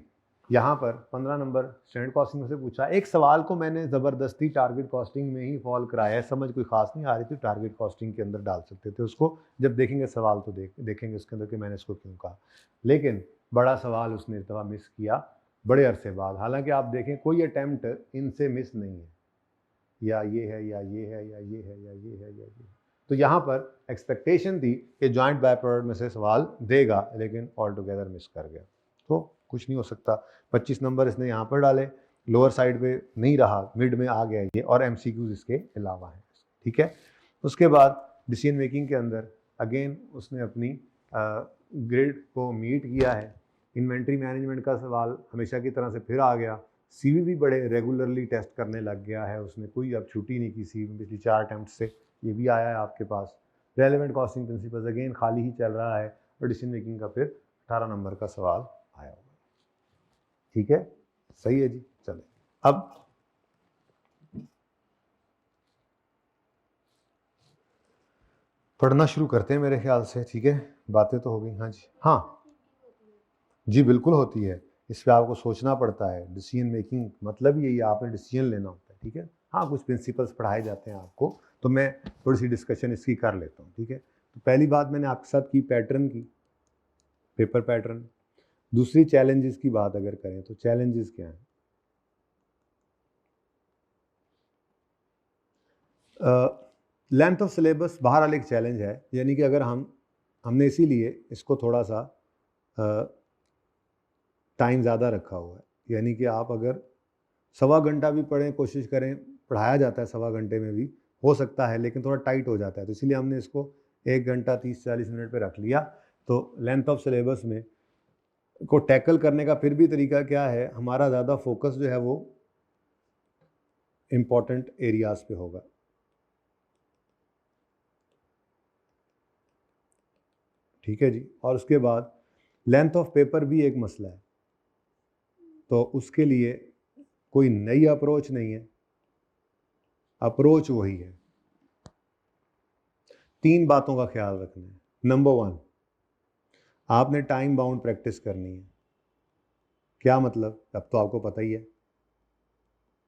यहाँ पर 15 नंबर स्टैंडर्ड कॉस्टिंग में से पूछा। एक सवाल को मैंने ज़बरदस्ती टारगेट कॉस्टिंग में ही फॉल कराया है, समझ कोई खास नहीं आ रही थी, टारगेट कॉस्टिंग के अंदर डाल सकते थे उसको, जब देखेंगे सवाल तो देखेंगे उसके अंदर कि मैंने इसको क्यों कहा। लेकिन बड़ा सवाल उसने इस दफ़ा मिस किया बड़े अरसे बाद। हालांकि आप देखें कोई अटैम्प्ट इनसे मिस नहीं है, या ये है या ये है या ये है या ये है या ये है। तो यहाँ पर एक्सपेक्टेशन थी कि जॉइंट बाय प्रोडक्ट में से सवाल देगा, लेकिन ऑल टुगेदर मिस कर गया, तो कुछ नहीं हो सकता। 25 नंबर इसने यहाँ पर डाले, लोअर साइड पे नहीं रहा, मिड में आ गया ये, और MCQs इसके अलावा हैं, ठीक है। उसके बाद डिसीजन मेकिंग के अंदर अगेन उसने अपनी ग्रिड को मीट किया है। इन्वेंट्री मैनेजमेंट का सवाल हमेशा की तरह से फिर आ गया। CV भी बड़े रेगुलरली टेस्ट करने लग गया है उसने, कोई अब छुट्टी नहीं की CV में, पिछली 4 अटैम्प्ट से ये भी आया है आपके पास। रेलेवेंट कॉस्टिंग प्रिंसिपल्स अगेन खाली ही चल रहा है, और डिसीजन मेकिंग का फिर 18 नंबर का सवाल आया हुआ है, ठीक है, सही है जी। चले अब पढ़ना शुरू करते हैं मेरे ख्याल से, ठीक है। बातें तो हो गई, हाँ जी, हाँ जी बिल्कुल होती है। इस पर आपको सोचना पड़ता है, डिसीजन मेकिंग मतलब यही है, आपने डिसीजन लेना होता है, ठीक है। हाँ, कुछ प्रिंसिपल्स पढ़ाए जाते हैं आपको, तो मैं थोड़ी सी डिस्कशन इसकी कर लेता हूँ, ठीक है। तो पहली बात मैंने आपके साथ की पैटर्न की, पेपर पैटर्न। दूसरी चैलेंजेस की बात अगर करें तो चैलेंजेस क्या हैं? लेंथ ऑफ सिलेबस बहरहाल एक चैलेंज है, यानी कि अगर हमने इसीलिए इसको थोड़ा सा टाइम ज़्यादा रखा हुआ है, यानी कि आप अगर 1.25 घंटा भी पढ़ें, कोशिश करें, पढ़ाया जाता है 1.25 घंटे में भी, हो सकता है, लेकिन थोड़ा टाइट हो जाता है, तो इसीलिए हमने इसको 1 घंटा 30-40 मिनट पे रख लिया। तो लेंथ ऑफ सिलेबस में को टैकल करने का फिर भी तरीका क्या है, हमारा ज़्यादा फोकस जो है वो इम्पॉर्टेंट एरियाज पे होगा। ठीक है जी। और उसके बाद लेंथ ऑफ पेपर भी एक मसला है, तो उसके लिए कोई नई अप्रोच नहीं है, अप्रोच वही है। 3 बातों का ख्याल रखना है। नंबर 1, आपने टाइम बाउंड प्रैक्टिस करनी है। क्या मतलब, अब तो आपको पता ही है,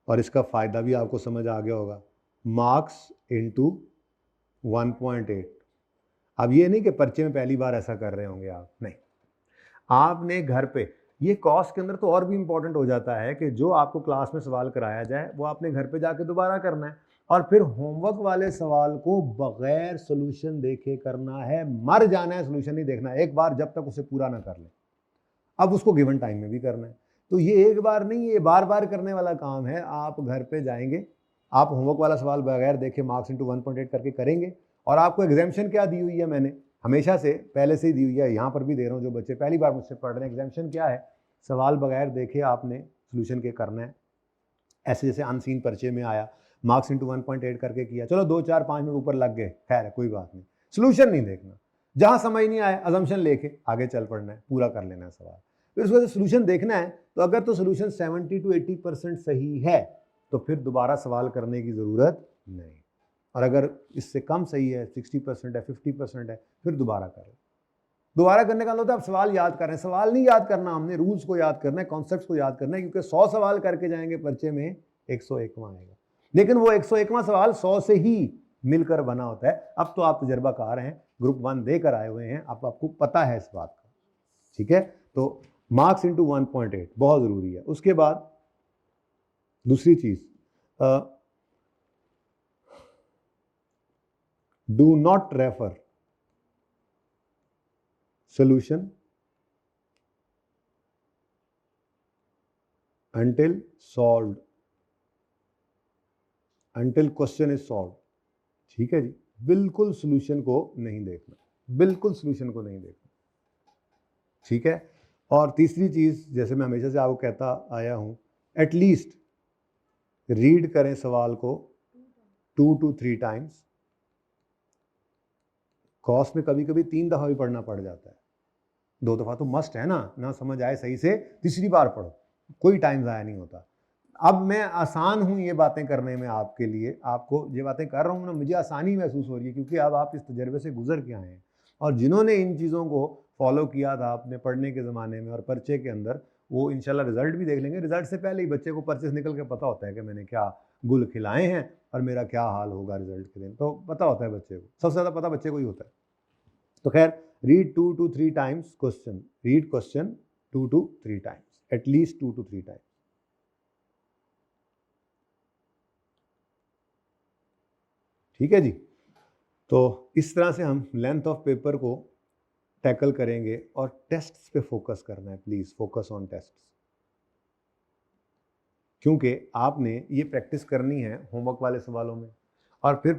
और इसका फ़ायदा भी आपको समझ आ गया होगा। Marks into 1.8। अब ये नहीं कि पर्चे में पहली बार ऐसा कर रहे होंगे आप, नहीं, आपने घर पे, ये कॉस्ट के अंदर तो और भी इंपॉर्टेंट हो जाता है कि जो आपको क्लास में सवाल कराया जाए वो आपने घर पे जाके दोबारा करना है, और फिर होमवर्क वाले सवाल को बगैर सोल्यूशन देखे करना है। मर जाना है, सोल्यूशन नहीं देखना है एक बार, जब तक उसे पूरा ना कर ले। अब उसको गिवन टाइम में भी करना है, तो ये एक बार नहीं, ये बार बार करने वाला काम है। आप घर पे जाएंगे, आप होमवर्क वाला सवाल बगैर देखे मार्क्स इंटू 1.8 करके करेंगे, और आपको एग्जाम्शन क्या दी हुई है, मैंने हमेशा से पहले से ही दी हुई है, यहाँ पर भी दे रहा हूँ, जो बच्चे पहली बार मुझसे पढ़ रहे हैं, एग्जाम्शन क्या है, सवाल बगैर देखे आपने सोल्यूशन के करना है। ऐसे जैसे अनसीन पर्चे में आया, मार्क्स इंटू 1.8 करके किया, चलो 2-4-5 मिनट ऊपर लग गए, खैर है, कोई बात नहीं, सोल्यूशन नहीं देखना। जहाँ समझ नहीं आया अजम्पशन लेके आगे चल पड़ना है, पूरा कर लेना है सवाल। फिर उसके बाद सोल्यूशन देखना है, तो अगर तो सोल्यूशन 70 to 80% सही है तो फिर दोबारा सवाल करने की ज़रूरत नहीं, और अगर इससे कम सही है, 60% है, 50% है, फिर दोबारा करें। दोबारा करने का मतलब आप सवाल याद कर रहे हैं। सवाल नहीं याद करना, हमने रूल्स को याद करना है, कॉन्सेप्ट्स को याद करना है, क्योंकि 100 सवाल करके जाएंगे पर्चे में, 101वां आएगा, लेकिन वो 101वां सवाल 100 से ही मिलकर बना होता है। अब तो आप तजर्बाकार हैं, ग्रुप 1 देकर आए हुए हैं, आपको पता है इस बात का, ठीक है। तो मार्क्स इंटू 1.8 बहुत ज़रूरी है। उसके बाद दूसरी चीज़, do not refer solution until solved, until question is solved। ठीक है जी, बिल्कुल सॉल्यूशन को नहीं देखना, बिल्कुल सॉल्यूशन को नहीं देखना, ठीक है। और तीसरी चीज़, जैसे मैं हमेशा से आपको कहता आया हूँ, एटलीस्ट रीड करें सवाल को 2 to 3 टाइम्स। कॉस्ट में कभी कभी 3 दफ़ा भी पढ़ना पड़ जाता है, 2 दफ़ा तो मस्ट है ना समझ आए सही से, तीसरी बार पढ़ो, कोई टाइम ज़ाया नहीं होता। अब मैं आसान हूँ ये बातें करने में आपके लिए, आपको ये बातें कर रहा हूँ ना, मुझे आसानी महसूस हो रही है, क्योंकि अब आप इस तजर्बे से गुजर के आए हैं, और जिन्होंने इन चीज़ों को फॉलो किया था अपने पढ़ने के ज़माने में और पर्चे के अंदर, वो इंशाल्लाह रिजल्ट भी देख लेंगे। रिजल्ट से पहले ही बच्चे को पर्चे से निकल के पता होता है कि मैंने क्या गुल खिलाए हैं और मेरा क्या हाल होगा रिजल्ट के दिन, तो पता होता है बच्चे को, सबसे ज़्यादा पता बच्चे को ही होता है। तो खैर, read 2 to 3 times question, read question 2 to 3 times, at least 2 to 3 times. ठीक है जी। तो इस तरह से हम लेंथ ऑफ पेपर को टैकल करेंगे, और टेस्ट्स पे फोकस करना है, प्लीज़ फोकस ऑन टेस्ट्स, क्योंकि आपने ये प्रैक्टिस करनी है होमवर्क वाले सवालों में, और फिर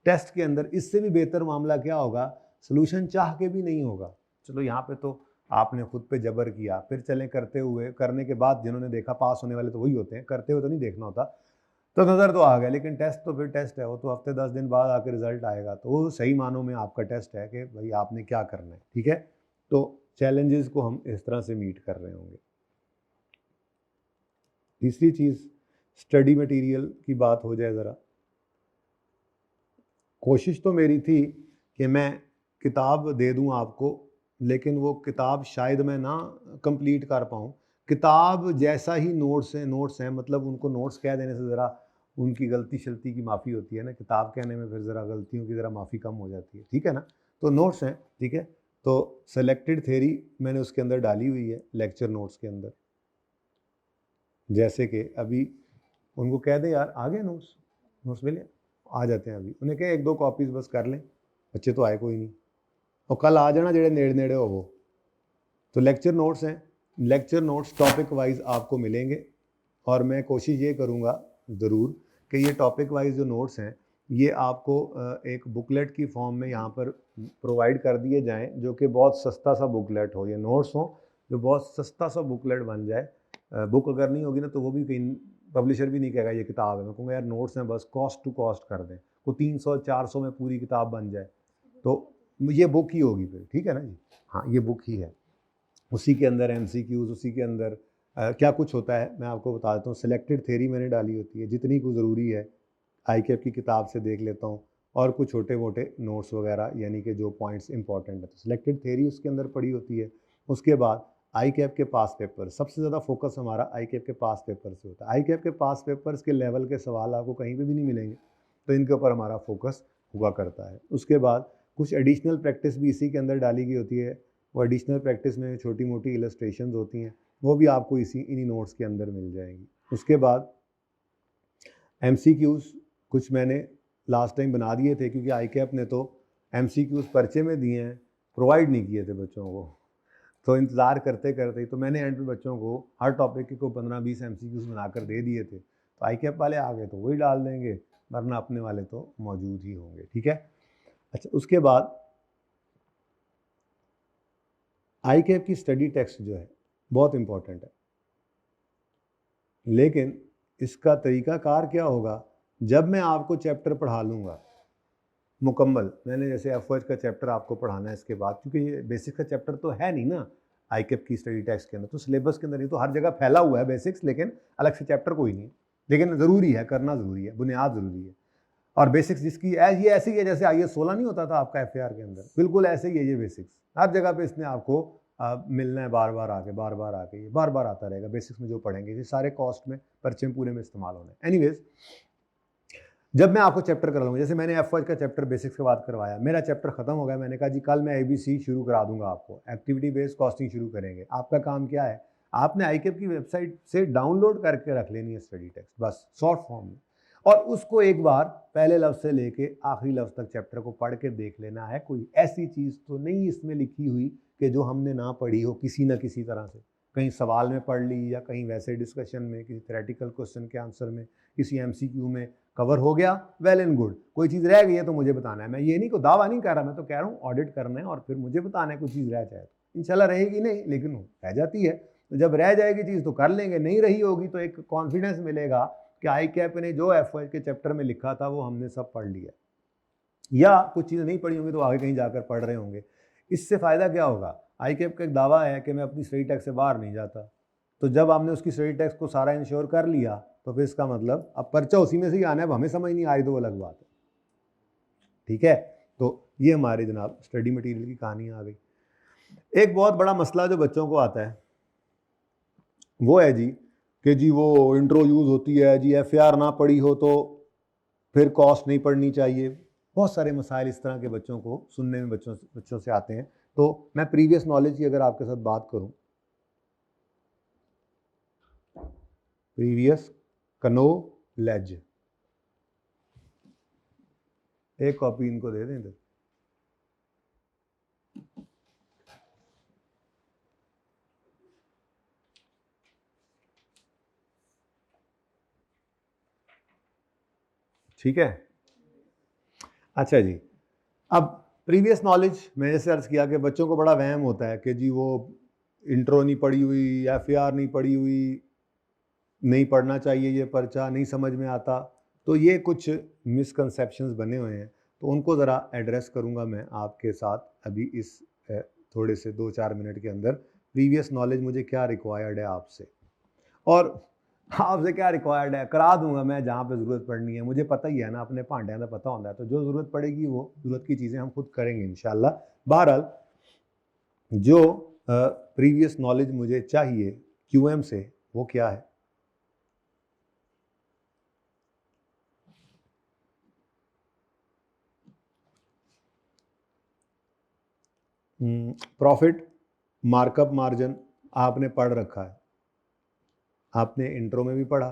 टेस्ट के अंदर इससे भी बेहतर मामला क्या होगा, सॉल्यूशन चाह के भी नहीं होगा। चलो यहाँ पे तो आपने खुद पे जबर किया, फिर चलें करते हुए, करने के बाद जिन्होंने देखा पास होने वाले तो वही होते हैं, करते हुए तो नहीं देखना होता, तो नज़र तो आ गया, लेकिन टेस्ट तो फिर टेस्ट है, वो तो हफ्ते 10 दिन बाद आके रिजल्ट आएगा, तो वो सही मानों में आपका टेस्ट है कि भाई आपने क्या करना है। ठीक है, तो चैलेंजेस को हम इस तरह से मीट कर रहे होंगे। तीसरी चीज़, स्टडी मटेरियल की बात हो जाए ज़रा। कोशिश तो मेरी थी कि मैं किताब दे दूं आपको, लेकिन वो किताब शायद मैं ना कंप्लीट कर पाऊँ। किताब जैसा ही नोट्स हैं, मतलब उनको नोट्स कह देने से ज़रा उनकी गलती शलती की माफ़ी होती है ना, किताब कहने में फिर ज़रा गलतियों की ज़रा माफ़ी कम हो जाती है, ठीक है ना। तो नोट्स हैं, ठीक है, तो सेलेक्टेड थ्योरी मैंने उसके अंदर डाली हुई है लेक्चर नोट्स के अंदर। जैसे कि अभी उनको कह दें यार आ गए नोट्स मिले, आ जाते हैं, अभी उन्हें कहें 1-2 कॉपीज़ बस कर लें, बच्चे तो आए कोई नहीं, और कल आ जाना जेड़े नेड़े नेड़े हो वो। तो लेक्चर नोट्स हैं, लेक्चर नोट्स टॉपिक वाइज आपको मिलेंगे, और मैं कोशिश ये करूँगा ज़रूर कि ये टॉपिक वाइज जो नोट्स हैं ये आपको एक बुकलेट की फॉर्म में यहाँ पर प्रोवाइड कर दिए जाएं, जो कि बहुत सस्ता सा बुकलेट हो, ये नोट्स हो जो बहुत सस्ता सा बुकलेट बन जाए। बुक अगर नहीं होगी ना तो वो भी कहीं पब्लिशर भी नहीं कहेगा ये किताब है, मैं कहूँगा यार नोट्स हैं, बस कॉस्ट टू कॉस्ट कर दें, को 300-400 में पूरी किताब बन जाए तो ये बुक ही होगी फिर, ठीक है ना जी। हाँ, ये बुक ही है। उसी के अंदर MCQs, उसी के अंदर क्या कुछ होता है मैं आपको बता देता हूँ। सिलेक्टेड थ्योरी मैंने डाली होती है, जितनी को ज़रूरी है ICAP की किताब से देख लेता हूँ, और कुछ छोटे मोटे नोट्स वगैरह यानी कि जो पॉइंट्स इंपॉर्टेंट है तो सिलेक्टेड थ्योरी उसके अंदर पड़ी होती है। उसके बाद ICAP के पास पेपर, सबसे ज़्यादा फोकस हमारा ICAP के पास पेपर से होता है। ICAP के पास पेपर्स के लेवल के सवाल आपको कहीं पे भी नहीं मिलेंगे, तो इनके ऊपर हमारा फोकस हुआ करता है। उसके बाद कुछ एडिशनल प्रैक्टिस भी इसी के अंदर डाली गई होती है। वो एडिशनल प्रैक्टिस में छोटी मोटी इलस्ट्रेशन होती हैं, वो भी आपको इन्हीं नोट्स के अंदर मिल जाएंगी। उसके बाद MCQs कुछ मैंने लास्ट टाइम बना दिए थे, क्योंकि ICAP ने तो MCQs पर्चे में दिए हैं, प्रोवाइड नहीं किए थे बच्चों को, तो इंतज़ार करते करते ही तो मैंने एंड पे बच्चों को हर टॉपिक के को 15-20 MCQs बनाकर दे दिए थे। तो ICAP वाले आ गए तो वही डाल देंगे, वरना अपने वाले तो मौजूद ही होंगे, ठीक है। अच्छा, उसके बाद ICAP की स्टडी टेक्स्ट जो है बहुत इंपॉर्टेंट है, लेकिन इसका तरीकाकार क्या होगा, जब मैं आपको चैप्टर पढ़ा लूँगा मुकम्मल, मैंने जैसे FOH का चैप्टर आपको पढ़ाना है इसके बाद, क्योंकि ये बेसिक्स का चैप्टर तो है नहीं ना ICAP की स्टडी टेक्स्ट के अंदर, तो सिलेबस के अंदर नहीं, तो हर जगह फैला हुआ है बेसिक्स, लेकिन अलग से चैप्टर कोई नहीं, लेकिन ज़रूरी है, करना ज़रूरी है, बुनियाद ज़रूरी है। और बेसिक्स जिसकी ये ऐसे ही है जैसे IAS 16 नहीं होता था आपका FAR के अंदर, बिल्कुल ऐसे ही है ये बेसिक्स, हर जगह पे इसने आपको मिलना है, बार बार आके ये बार बार आता रहेगा। बेसिक्स में जो पढ़ेंगे ये सारे कॉस्ट में पर्चे में पूरे में इस्तेमाल होने। एनीवेज, जब मैं आपको चैप्टर करा लूँगा, जैसे मैंने FOH का चैप्टर बेसिक्स के बाद करवाया, मेरा चैप्टर खत्म हो गया, मैंने कहा जी कल मैं ABC शुरू करा दूंगा, आपको एक्टिविटी बेस्ड कॉस्टिंग शुरू करेंगे। आपका काम क्या है, आपने ICAP की वेबसाइट से डाउनलोड करके रख लेनी है स्टडी टेक्स्ट, बस शॉर्ट फॉर्म में, और उसको एक बार पहले लफ्ज़ से लेके आखिरी लफ्ज़ तक चैप्टर को पढ़ के देख लेना है। कोई ऐसी चीज़ तो नहीं इसमें लिखी हुई कि जो हमने ना पढ़ी हो किसी न किसी तरह से, कहीं सवाल में पढ़ ली या कहीं वैसे डिस्कशन में, किसी थ्योरेटिकल क्वेश्चन के आंसर में, किसी MCQ में कवर हो गया, वेल एंड गुड। कोई चीज़ रह गई है तो मुझे बताना है, मैं ये नहीं को दावा नहीं कर रहा, मैं तो कह रहा हूँ ऑडिट करना है और फिर मुझे बताना है, कोई चीज़ रह जाए तो इंशाल्लाह रहेगी नहीं, लेकिन रह जाती है, तो जब रह जाएगी चीज़ तो कर लेंगे, नहीं रही होगी तो एक कॉन्फिडेंस मिलेगा कि ICAP ने जो FOH के चैप्टर में लिखा था वो हमने सब पढ़ लिया, या कुछ चीज़ें नहीं पढ़ी होंगी तो आगे कहीं जाकर पढ़ रहे होंगे। इससे फ़ायदा क्या होगा, ICAP का एक दावा है कि मैं अपनी स्टडी टेक्स्ट से बाहर नहीं जाता, तो जब आपने उसकी स्टडी टेक्स्ट को सारा इंश्योर कर लिया तो फिर इसका मतलब अब पर्चा उसी में से ही आना है, अब हमें समझ नहीं आ रही तो वो अलग बात है, ठीक है। तो ये हमारे जनाब स्टडी मटेरियल की कहानी आ गई। एक बहुत बड़ा मसला जो बच्चों को आता है वो है जी कि जी वो इंट्रो यूज़ होती है जी, FAR ना पढ़ी हो तो फिर कॉस्ट नहीं पढ़नी चाहिए। बहुत सारे मसाइल इस तरह के बच्चों को सुनने में बच्चों से आते हैं। तो मैं प्रीवियस नॉलेज की अगर आपके साथ बात करूं, प्रीवियस knowledge, एक कॉपी इनको दे दें इधर। ठीक है, अच्छा जी। अब प्रीवियस नॉलेज में जैसे अर्ज किया कि बच्चों को बड़ा वहम होता है कि जी वो इंट्रो नहीं पढ़ी हुई, FAR नहीं पढ़ी हुई, नहीं पढ़ना चाहिए, ये पर्चा नहीं समझ में आता, तो ये कुछ मिसकंसेप्शंस बने हुए हैं, तो उनको ज़रा एड्रेस करूँगा मैं आपके साथ अभी इस थोड़े से 2-4 मिनट के अंदर। प्रीवियस नॉलेज मुझे क्या रिक्वायर्ड है आपसे, और आपसे क्या रिक्वायर्ड है करा दूंगा मैं जहाँ पे ज़रूरत पड़नी है। मुझे पता ही है ना, अपने भांडे का पता होता है, तो जो ज़रूरत पड़ेगी वो ज़रूरत की चीज़ें हम खुद करेंगे इंशाल्लाह। बहरहाल जो प्रीवियस नॉलेज मुझे चाहिए QM से वो क्या है, प्रॉफिट मार्कअप मार्जिन आपने पढ़ रखा है, आपने इंट्रो में भी पढ़ा,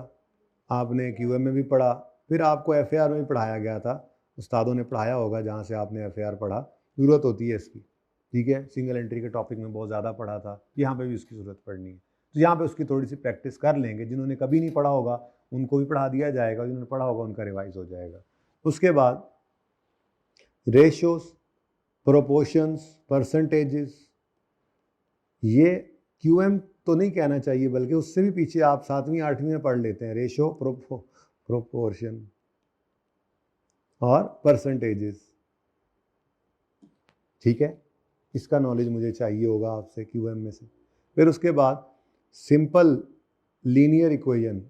आपने QM में भी पढ़ा, फिर आपको FAR में भी पढ़ाया गया था, उस्तादों ने पढ़ाया होगा जहाँ से आपने FAR पढ़ा, ज़रूरत होती है इसकी, ठीक है। सिंगल एंट्री के टॉपिक में बहुत ज़्यादा पढ़ा था, यहाँ पे भी इसकी ज़रूरत पड़नी है। तो यहाँ पे उसकी थोड़ी सी प्रैक्टिस कर लेंगे। जिन्होंने कभी नहीं पढ़ा होगा उनको भी पढ़ा दिया जाएगा, जिन्होंने पढ़ा होगा उनका रिवाइज हो जाएगा। उसके बाद रेशियोज, प्रोपोर्शंस, परसेंटेजेस, ये क्यूएम तो नहीं कहना चाहिए, बल्कि उससे भी पीछे आप 7वीं 8वीं में पढ़ लेते हैं, रेशियो, प्रोपोर्शन और परसेंटेजेस। ठीक है, इसका नॉलेज मुझे चाहिए होगा आपसे क्यूएम में से। फिर उसके बाद सिंपल लीनियर इक्वेशन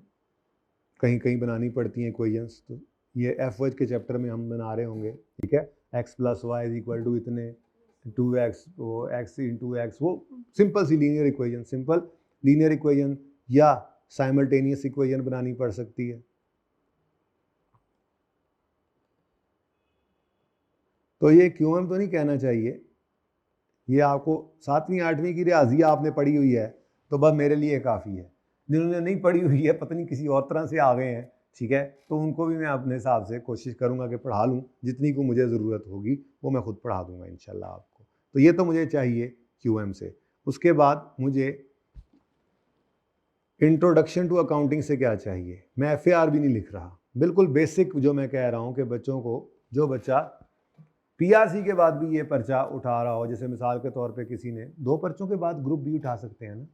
कहीं कहीं बनानी पड़ती हैं इक्वेशंस, तो ये एफ के चैप्टर में हम बना रहे होंगे। ठीक है, x + y = इतने, 2x, वो x × x, वो सिंपल सी linear equation, simple linear equation या साइमल्टेनियस इक्वेशन बनानी पड़ सकती है। तो ये क्यूएम तो नहीं कहना चाहिए, ये आपको 7वीं 8वीं की रियाजी आपने पढ़ी हुई है तो बस मेरे लिए काफ़ी है। जिन्होंने नहीं पढ़ी हुई है, पता नहीं किसी और तरह से आ गए हैं, ठीक है, तो उनको भी मैं अपने हिसाब से कोशिश करूंगा कि पढ़ा लूँ, जितनी को मुझे ज़रूरत होगी वो मैं खुद पढ़ा दूंगा इंशाल्लाह आपको। तो ये तो मुझे चाहिए क्यूएम से। उसके बाद मुझे इंट्रोडक्शन टू अकाउंटिंग से क्या चाहिए, मैं FAR भी नहीं लिख रहा, बिल्कुल बेसिक जो मैं कह रहा हूँ कि बच्चों को, जो बच्चा PRC के बाद भी ये पर्चा उठा रहा हो, जैसे मिसाल के तौर पे किसी ने 2 पर्चों के बाद ग्रुप B उठा सकते हैं ना,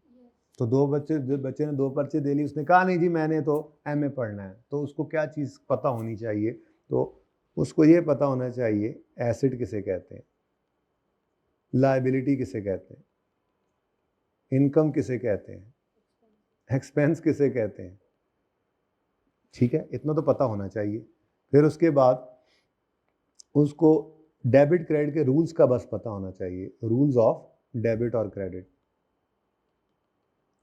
तो 2 बच्चे ने 2 पर्चे दे ली, उसने कहा नहीं जी मैंने तो MA पढ़ना है, तो उसको क्या चीज़ पता होनी चाहिए, तो उसको ये पता होना चाहिए एसेट किसे कहते हैं, लायबिलिटी किसे कहते हैं, इनकम किसे कहते हैं, एक्सपेंस किसे कहते हैं। ठीक है, इतना तो पता होना चाहिए। फिर उसके बाद उसको डेबिट क्रेडिट के रूल्स का बस पता होना चाहिए, रूल्स ऑफ डेबिट और क्रेडिट।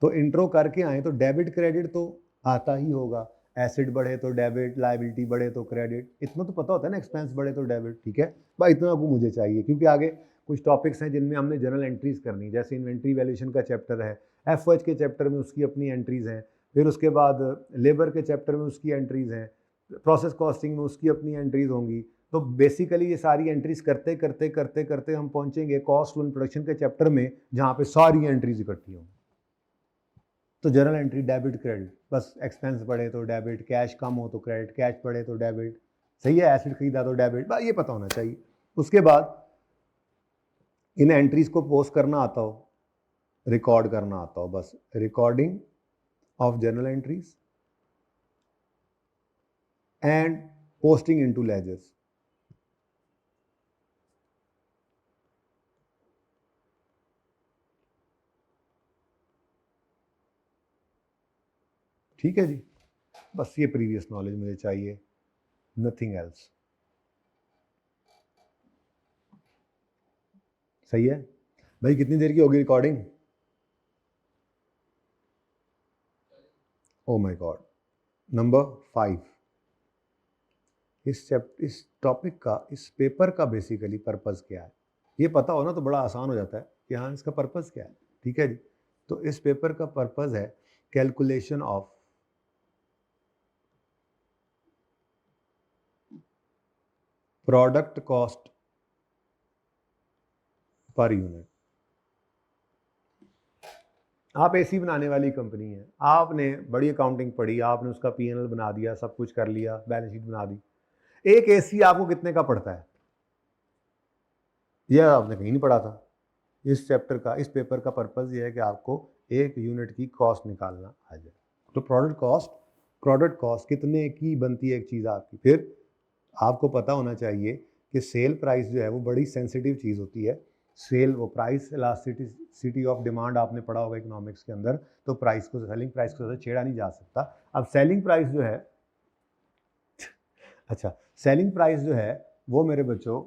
तो इंट्रो करके आए तो डेबिट क्रेडिट तो आता ही होगा, एसेट बढ़े तो डेबिट, लायबिलिटी बढ़े तो क्रेडिट, इतना तो पता होता है ना, एक्सपेंस बढ़े तो डेबिट। ठीक है भाई, इतना को मुझे चाहिए, क्योंकि आगे कुछ टॉपिक्स हैं जिनमें हमने जनरल एंट्रीज करनी, जैसे इन्वेंट्री वैल्यूएशन का चैप्टर है, FOH के चैप्टर में उसकी अपनी एंट्रीज हैं, फिर उसके बाद लेबर के चैप्टर में उसकी एंट्रीज हैं, प्रोसेस कॉस्टिंग में उसकी अपनी एंट्रीज होंगी। तो बेसिकली ये सारी एंट्रीज करते करते करते करते हम पहुंचेंगे कॉस्ट एंड प्रोडक्शन के चैप्टर में, जहाँ पे सारी एंट्रीज इकट्ठी होंगी। तो जनरल एंट्री डेबिट क्रेडिट, बस एक्सपेंस बढ़े तो डेबिट, कैश कम हो तो क्रेडिट, कैश बढ़े तो डेबिट, सही है, एसेट खरीदा तो डेबिट, बस ये पता होना चाहिए। उसके बाद इन एंट्रीज को पोस्ट करना आता हो, रिकॉर्ड करना आता हो, बस recording of journal entries and posting into ledgers. ठीक है जी, बस ये प्रीवियस नॉलेज मुझे चाहिए, नथिंग एल्स। सही है भाई, कितनी देर की होगी recording? Oh my God. Number 5, इस टॉपिक का, इस पेपर का बेसिकली पर्पस क्या है, ये पता हो ना तो बड़ा आसान हो जाता है कि हाँ इसका पर्पस क्या है। ठीक है जी, तो इस पेपर का पर्पस है calculation of product cost per unit. आप एसी बनाने वाली कंपनी है, आपने बड़ी अकाउंटिंग पढ़ी, आपने उसका P&L बना दिया, सब कुछ कर लिया, बैलेंस शीट बना दी, एक एसी आपको कितने का पड़ता है यह आपने कहीं नहीं पढ़ा था। इस चैप्टर का, इस पेपर का पर्पस ये है कि आपको एक यूनिट की कॉस्ट निकालना आ जाए। तो प्रोडक्ट कॉस्ट कितने की बनती है एक चीज़ आपकी। फिर आपको पता होना चाहिए कि सेल प्राइस जो है वो बड़ी सेंसिटिव चीज़ होती है। सेल, वो प्राइस इलास्टिसिटी ऑफ डिमांड आपने पढ़ा होगा इकोनॉमिक्स के अंदर, तो प्राइस को, सेलिंग प्राइस को ज़्यादा छेड़ा नहीं जा सकता। अब सेलिंग प्राइस जो है अच्छा, सेलिंग प्राइस जो है वो मेरे बच्चों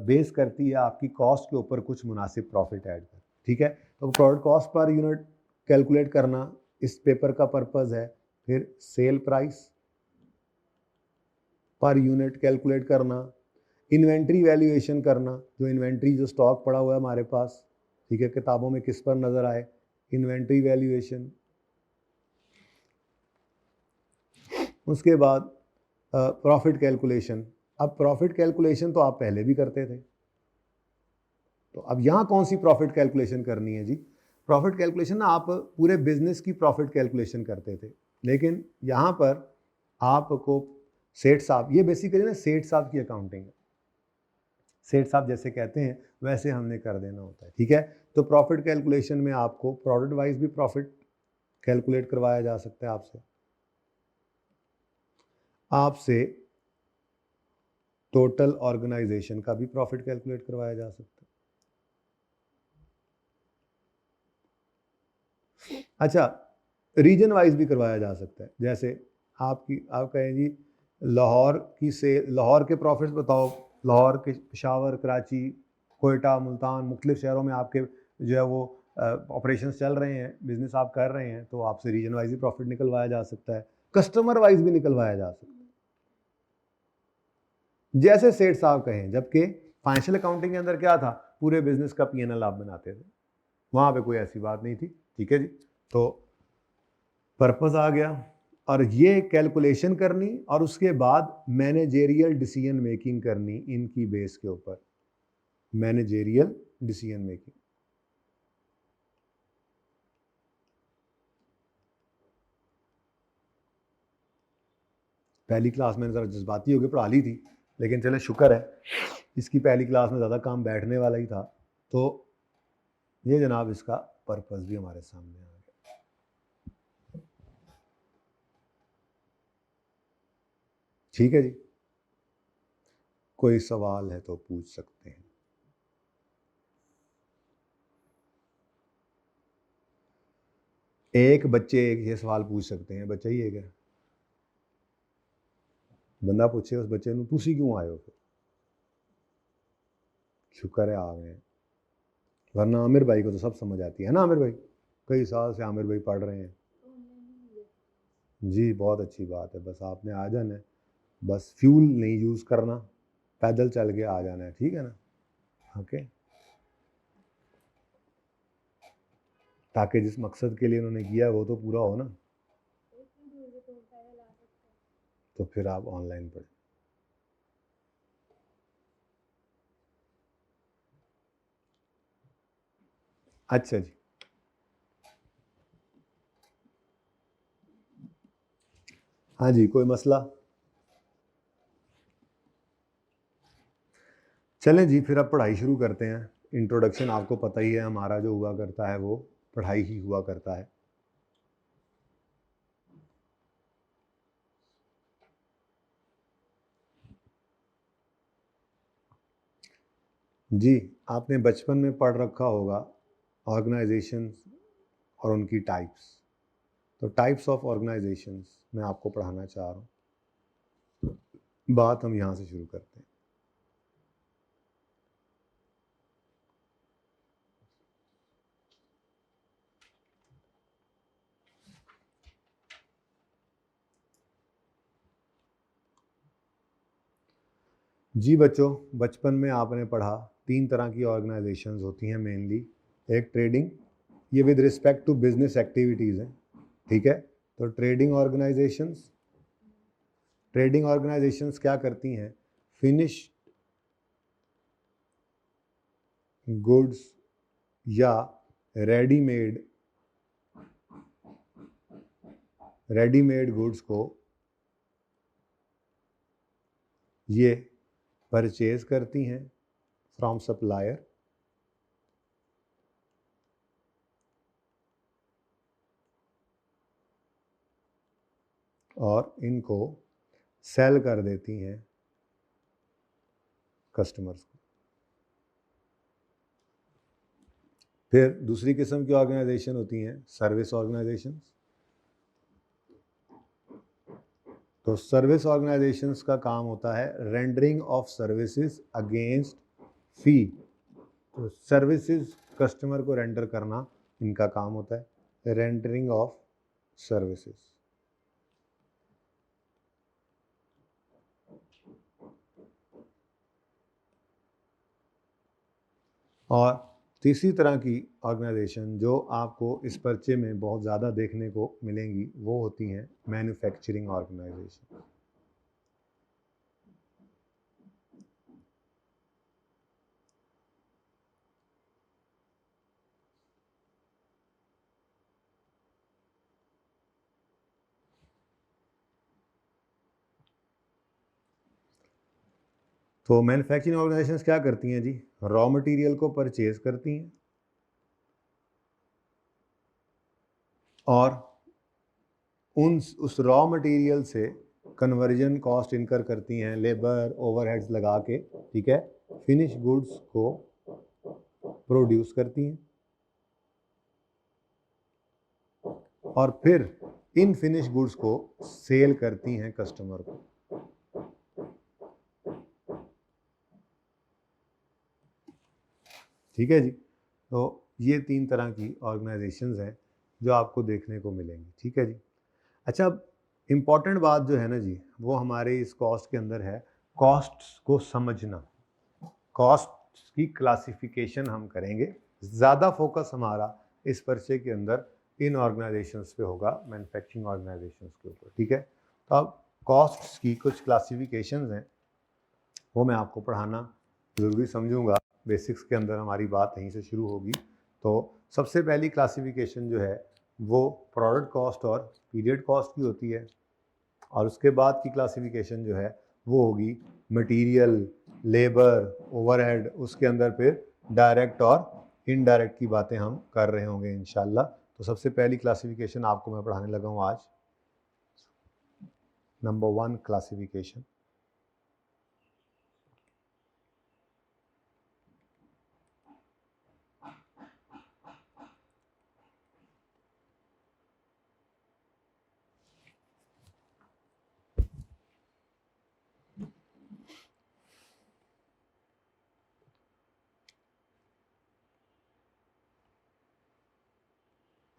बेस करती है आपकी कॉस्ट के ऊपर कुछ मुनासिब प्रॉफिट ऐड कर। ठीक है, तो product cost per unit calculate करना इस पेपर का पर्पस है। फिर sale price per unit calculate करना, इन्वेंट्री वैल्यूएशन करना, जो इन्वेंट्री, जो स्टॉक पड़ा हुआ है हमारे पास, ठीक है, किताबों में किस पर नज़र आए, इन्वेंट्री वैल्यूएशन। उसके बाद प्रॉफिट कैलकुलेशन। अब प्रॉफिट कैलकुलेशन तो आप पहले भी करते थे, तो अब यहाँ कौन सी प्रॉफिट कैलकुलेशन करनी है जी? प्रॉफिट कैलकुलेशन ना आप पूरे बिजनेस की प्रॉफिट कैलकुलेशन करते थे, लेकिन यहाँ पर आपको सेठ साहब, ये बेसिकली ना सेठ साहब की अकाउंटिंग है, सेठ साहब जैसे कहते हैं वैसे हमने कर देना होता है, ठीक है। तो प्रॉफिट कैलकुलेशन में आपको प्रोडक्ट वाइज भी प्रॉफिट कैलकुलेट करवाया जा सकता है, आपसे टोटल ऑर्गेनाइजेशन का भी प्रॉफिट कैलकुलेट करवाया जा सकता है। अच्छा, रीजन वाइज भी करवाया जा सकता है, जैसे आप कहें जी लाहौर के प्रॉफिट्स बताओ, लाहौर के, पेशावर, कराची, कोयटा, मुल्तान, मुख्तलिफ शहरों में आपके जो है वो ऑपरेशंस चल रहे हैं, बिजनेस आप कर रहे हैं, तो आपसे रीजन वाइज भी प्रॉफिट निकलवाया जा सकता है, कस्टमर वाइज भी निकलवाया जा सकता है, जैसे सेठ साहब कहें। जबकि फाइनेंशियल अकाउंटिंग के अंदर क्या था, पूरे बिजनेस का P&L आप बनाते थे, वहां पे कोई ऐसी बात नहीं थी, ठीक है जी। तो पर्पस आ गया, और ये कैलकुलेशन करनी और उसके बाद मैनेजेरियल डिसीजन मेकिंग करनी, इनकी बेस के ऊपर मैनेजेरियल डिसीजन मेकिंग। पहली क्लास मैंने ज़रा जज्बाती होकर पढ़ा ली थी, लेकिन चले शुक्र है इसकी पहली क्लास में ज़्यादा काम बैठने वाला ही था, तो ये जनाब इसका पर्पस भी हमारे सामने आ गया। ठीक है जी, कोई सवाल है तो पूछ सकते हैं। एक बच्चे एक ये सवाल पूछ सकते हैं, बच्चा ही है क्या? बंदा पूछे उस बच्चे ਨੂੰ ਤੁਸੀਂ क्यों आए हो, फिर शुक्र है आ गए, वरना आमिर भाई को तो सब समझ आती है ना। आमिर भाई, कई साल से आमिर भाई पढ़ रहे हैं जी, बहुत अच्छी बात है, बस आपने आ जाना है, बस फ्यूल नहीं यूज़ करना, पैदल चल के आ जाना है, ठीक है ना, ओके। ताकि जिस मकसद के लिए उन्होंने किया वो तो पूरा हो ना, तो फिर आप ऑनलाइन पढ़ें। अच्छा जी, हाँ जी, कोई मसला? चलें जी, फिर अब पढ़ाई शुरू करते हैं। इंट्रोडक्शन आपको पता ही है, हमारा जो हुआ करता है वो पढ़ाई ही हुआ करता है। जी, आपने बचपन में पढ़ रखा होगा ऑर्गेनाइजेशंस और उनकी टाइप्स, तो टाइप्स ऑफ ऑर्गेनाइजेशंस मैं आपको पढ़ाना चाह रहा हूँ। बात हम यहाँ से शुरू करते हैं। जी बच्चों, बचपन में आपने पढ़ा 3 तरह की ऑर्गेनाइजेशंस होती हैं मेनली। एक ट्रेडिंग, ये with respect to business activities हैं, ठीक है। तो ट्रेडिंग ऑर्गेनाइजेशंस क्या करती हैं, फिनिश गुड्स या रेडीमेड गुड्स को ये परचेज करती हैं फ्रॉम सप्लायर, और इनको सेल कर देती हैं कस्टमर्स को। फिर दूसरी किस्म की ऑर्गेनाइजेशन होती हैं सर्विस ऑर्गेनाइजेशंस। तो सर्विस ऑर्गेनाइजेशंस का काम होता है रेंडरिंग ऑफ सर्विसेज अगेंस्ट फी। तो सर्विसेज कस्टमर को रेंडर करना इनका काम होता है, रेंडरिंग ऑफ सर्विसेज। और तीसरी तरह की ऑर्गेनाइजेशन जो आपको इस पर्चे में बहुत ज़्यादा देखने को मिलेंगी वो होती हैं मैन्युफैक्चरिंग ऑर्गेनाइजेशन। तो मैन्युफैक्चरिंग ऑर्गेनाइजेशंस क्या करती हैं जी, रॉ मटेरियल को परचेज करती हैं और उस रॉ मटेरियल से कन्वर्जन कॉस्ट इनकर करती हैं, लेबर ओवरहेड्स लगा के, ठीक है, फिनिश गुड्स को प्रोड्यूस करती हैं और फिर इन फिनिश गुड्स को सेल करती हैं कस्टमर को। ठीक है जी, तो ये 3 तरह की ऑर्गेनाइजेशंस हैं जो आपको देखने को मिलेंगी। ठीक है जी। अच्छा, अब इम्पॉर्टेंट बात जो है ना जी, वो हमारे इस कॉस्ट के अंदर है कॉस्ट्स को समझना। कॉस्ट की क्लासिफिकेशन हम करेंगे, ज़्यादा फोकस हमारा इस पर्चे के अंदर इन ऑर्गेनाइजेशंस पे होगा, मैन्युफैक्चरिंग ऑर्गेनाइजेशंस के ऊपर। ठीक है, तो अब कॉस्ट्स की कुछ क्लासिफिकेशंस हैं, वो मैं आपको पढ़ाना ज़रूरी समझूंगा। बेसिक्स के अंदर हमारी बात यहीं से शुरू होगी। तो सबसे पहली क्लासिफिकेशन जो है वो प्रोडक्ट कॉस्ट और पीरियड कॉस्ट की होती है, और उसके बाद की क्लासिफिकेशन जो है वो होगी मटेरियल, लेबर, ओवरहेड, उसके अंदर फिर डायरेक्ट और इनडायरेक्ट की बातें हम कर रहे होंगे इंशाल्लाह। तो सबसे पहली क्लासिफिकेशन आपको मैं पढ़ाने लगा हूँ आज, नंबर 1 क्लासिफिकेशन।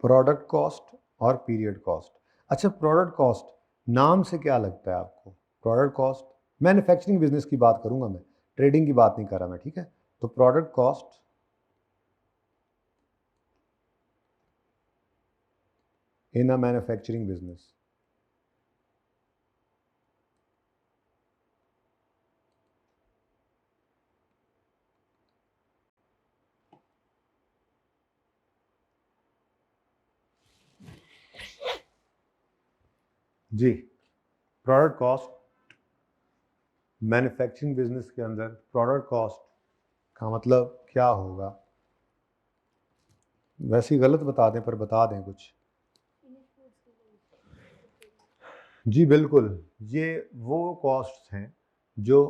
प्रोडक्ट कॉस्ट और पीरियड कॉस्ट। अच्छा, प्रोडक्ट कॉस्ट नाम से क्या लगता है आपको? प्रोडक्ट कॉस्ट, मैन्युफैक्चरिंग बिजनेस की बात करूंगा मैं, ट्रेडिंग की बात नहीं कर रहा मैं। ठीक है, तो product cost in a manufacturing business, जी, प्रोडक्ट कॉस्ट मैन्युफैक्चरिंग बिजनेस के अंदर प्रोडक्ट कॉस्ट का मतलब क्या होगा? वैसे ही गलत बता दें, पर बता दें कुछ। जी बिल्कुल, ये वो कॉस्ट्स हैं जो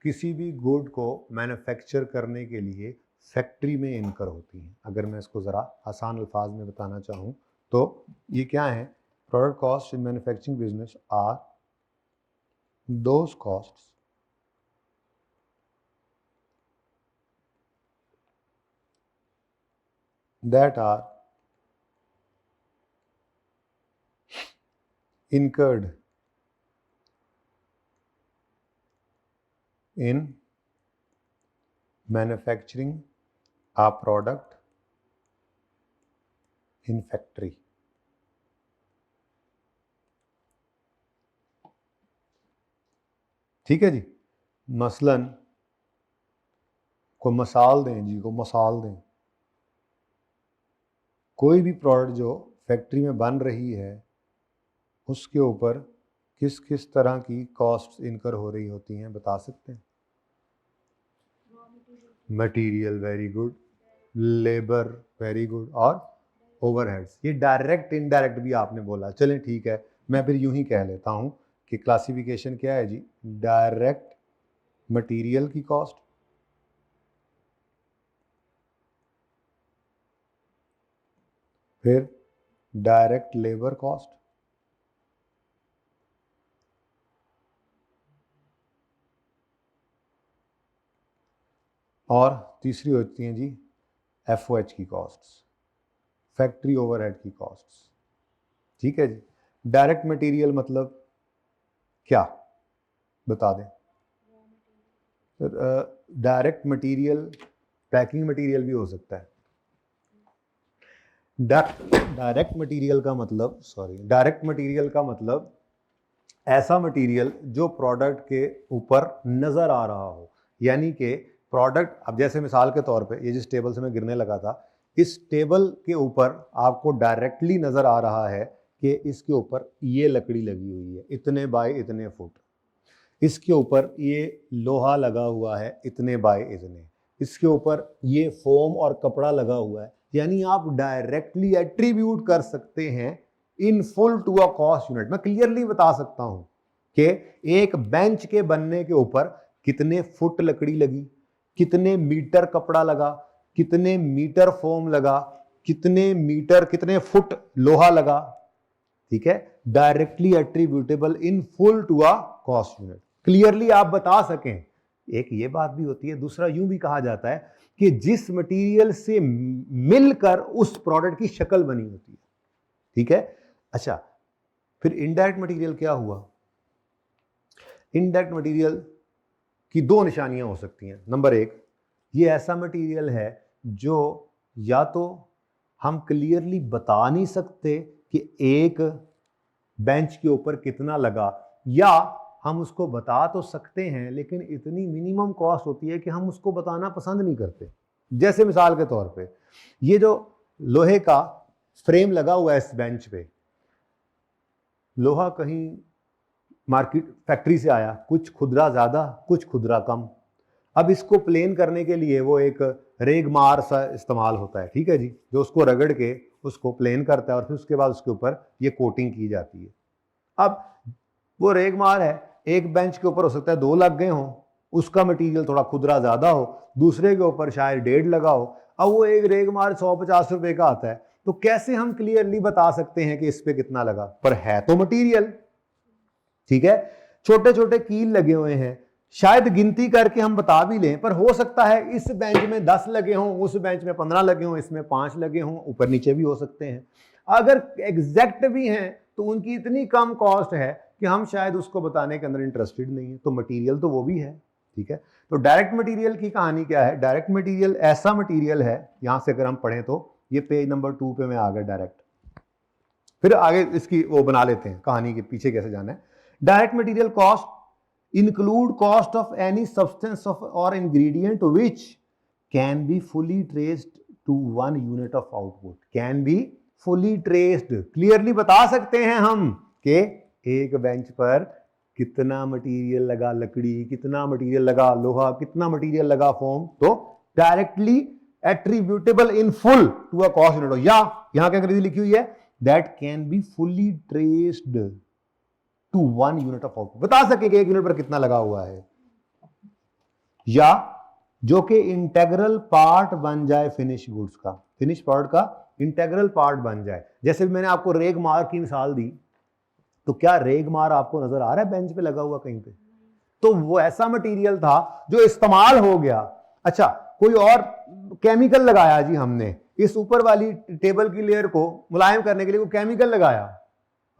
किसी भी गुड को मैन्युफैक्चर करने के लिए फैक्ट्री में इनकर होती हैं। अगर मैं इसको ज़रा आसान अल्फाज में बताना चाहूँ तो ये क्या है? Product cost in manufacturing business are those costs that are incurred in manufacturing a product in factory। ठीक है जी, मसलन कोई मसाल दें जी, को मसाल दें, कोई भी प्रोडक्ट जो फैक्ट्री में बन रही है उसके ऊपर किस किस तरह की कॉस्ट इनकर हो रही होती हैं, बता सकते हैं? Material, very good, labour, very good, और ओवरहेड्स। ये डायरेक्ट इनडायरेक्ट भी आपने बोला, चलें ठीक है, मैं फिर यूं ही कह लेता हूं कि क्लासिफिकेशन क्या है जी? डायरेक्ट मटेरियल की कॉस्ट, फिर डायरेक्ट लेबर कॉस्ट, और तीसरी होती हैं जी FOH की कॉस्ट्स, फैक्ट्री ओवरहेड की कॉस्ट्स। ठीक है जी, डायरेक्ट मटेरियल मतलब क्या, बता दें? डायरेक्ट मटेरियल पैकिंग मटेरियल भी हो सकता है। डायरेक्ट मटेरियल का मतलब, डायरेक्ट मटेरियल का मतलब ऐसा मटेरियल जो प्रोडक्ट के ऊपर नजर आ रहा हो, यानी कि प्रोडक्ट, अब जैसे मिसाल के तौर पे ये जिस टेबल से मैं गिरने लगा था, इस टेबल के ऊपर आपको डायरेक्टली नजर आ रहा है कि इसके ऊपर ये लकड़ी लगी हुई है, इतने बाय इतने फुट। इसके ऊपर ये लोहा लगा हुआ है इतने बाय इतने, इसके ऊपर ये फोम और कपड़ा लगा हुआ है, यानी आप डायरेक्टली एट्रीब्यूट कर सकते हैं in full to a cost unit. मैं क्लियरली बता सकता हूं कि एक बेंच के बनने के ऊपर कितने फुट लकड़ी लगी, कितने मीटर कपड़ा लगा, कितने मीटर फोम लगा, कितने फुट लोहा लगा, ठीक है, directly attributable in full to a cost unit. Clearly आप बता सकें। एक ये बात भी होती है, दूसरा यूं भी कहा जाता है कि जिस मटेरियल से मिलकर उस प्रोडक्ट की शक्ल बनी होती है, ठीक है। अच्छा, फिर इनडायरेक्ट मटेरियल क्या हुआ? इनडायरेक्ट मटेरियल की दो निशानियां हो सकती हैं। नंबर एक, ये ऐसा मटेरियल है जो या तो हम क्लियरली बता नहीं सकते कि एक बेंच के ऊपर कितना लगा, या हम उसको बता तो सकते हैं लेकिन इतनी मिनिमम कॉस्ट होती है कि हम उसको बताना पसंद नहीं करते। जैसे मिसाल के तौर पे ये जो लोहे का फ्रेम लगा हुआ है इस बेंच पे, लोहा कहीं मार्केट फैक्ट्री से आया, कुछ खुदरा ज़्यादा कुछ खुदरा कम। अब इसको प्लेन करने के लिए वो एक रेगमार सा इस्तेमाल होता है, ठीक है जी, जो उसको रगड़ के उसको प्लेन करता है और फिर उसके बाद उसके ऊपर ये कोटिंग की जाती है। अब वो रेगमार है, एक बेंच के ऊपर हो सकता है 2 लग गए हों, उसका मटेरियल थोड़ा खुदरा ज़्यादा हो, दूसरे के ऊपर शायद 1.5 लगा हो। अब वो एक रेगमार 150 रुपये का आता है, तो कैसे हम क्लियरली बता सकते हैं कि इस पे कितना लगा? पर है तो मटेरियल, ठीक है। छोटे छोटे कील लगे हुए हैं, शायद गिनती करके हम बता भी लें, पर हो सकता है इस बेंच में 10 लगे हों, उस बेंच में 15 लगे हों, इसमें 5 लगे हों, ऊपर नीचे भी हो सकते हैं। अगर एग्जैक्ट भी हैं तो उनकी इतनी कम कॉस्ट है कि हम शायद उसको बताने के अंदर इंटरेस्टेड नहीं है। तो मटेरियल तो वो भी है, ठीक है। तो डायरेक्ट मटेरियल की कहानी क्या है? डायरेक्ट मटेरियल ऐसा मटेरियल है, यहां से अगर हम पढ़ें तो ये पेज नंबर 2 पे मैं आ गया डायरेक्ट, फिर आगे इसकी वो बना लेते हैं कहानी के पीछे कैसे जाना है। Direct material cost include cost of any substance of or ingredient which can be fully traced to 1 unit of output. Can be fully traced, clearly बता सकते हैं हम कि एक बेंच पर कितना मटेरियल लगा, लकड़ी कितना मटेरियल लगा, लोहा कितना मटेरियल लगा, फोम, तो directly attributable in full to a cost unit. या यहां क्या अंग्रेजी लिखी हुई है? That can be fully traced to 1 unit of output, बता सके कि 1 यूनिट पर कितना लगा हुआ है, या जो कि इंटेग्रल पार्ट बन जाए फिनिश गुड्स का, फिनिश प्रोडक्ट का इंटेग्रल पार्ट बन जाए। जैसे मैंने आपको रेगमार की मिसाल दी, तो क्या रेगमार आपको नजर आ रहा है बेंच पे लगा हुआ कहीं पे? तो वो ऐसा मटेरियल था जो इस्तेमाल हो गया। अच्छा, कोई और केमिकल लगाया जी हमने, इस ऊपर वाली टेबल की लेयर को मुलायम करने के लिए वो केमिकल लगाया,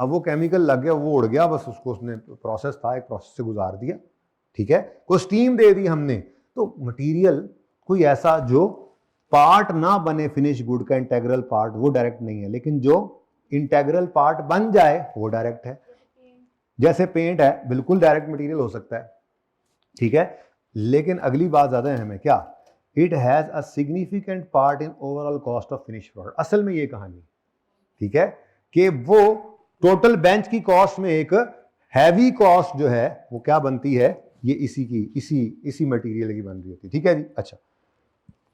अब वो केमिकल लग गया, वो उड़ गया, बस उसको उसने प्रोसेस था, एक प्रोसेस से गुजार दिया, ठीक है। कोई स्टीम दे दी हमने, तो मटेरियल कोई ऐसा जो पार्ट ना बने फिनिश गुड का, इंटेग्रल पार्ट, वो डायरेक्ट नहीं है। लेकिन जो इंटेग्रल पार्ट बन जाए वो डायरेक्ट है। जैसे पेंट है, बिल्कुल डायरेक्ट मटेरियल हो सकता है, ठीक है। लेकिन अगली बात ज्यादा अहम है, क्या? It has a significant part in overall cost of finish product. असल में ये कहानी, ठीक है, कि वो टोटल बेंच की कॉस्ट में एक हैवी कॉस्ट जो है वो क्या बनती है, ये इसी मटेरियल की बन रही होती है, ठीक है जी। अच्छा,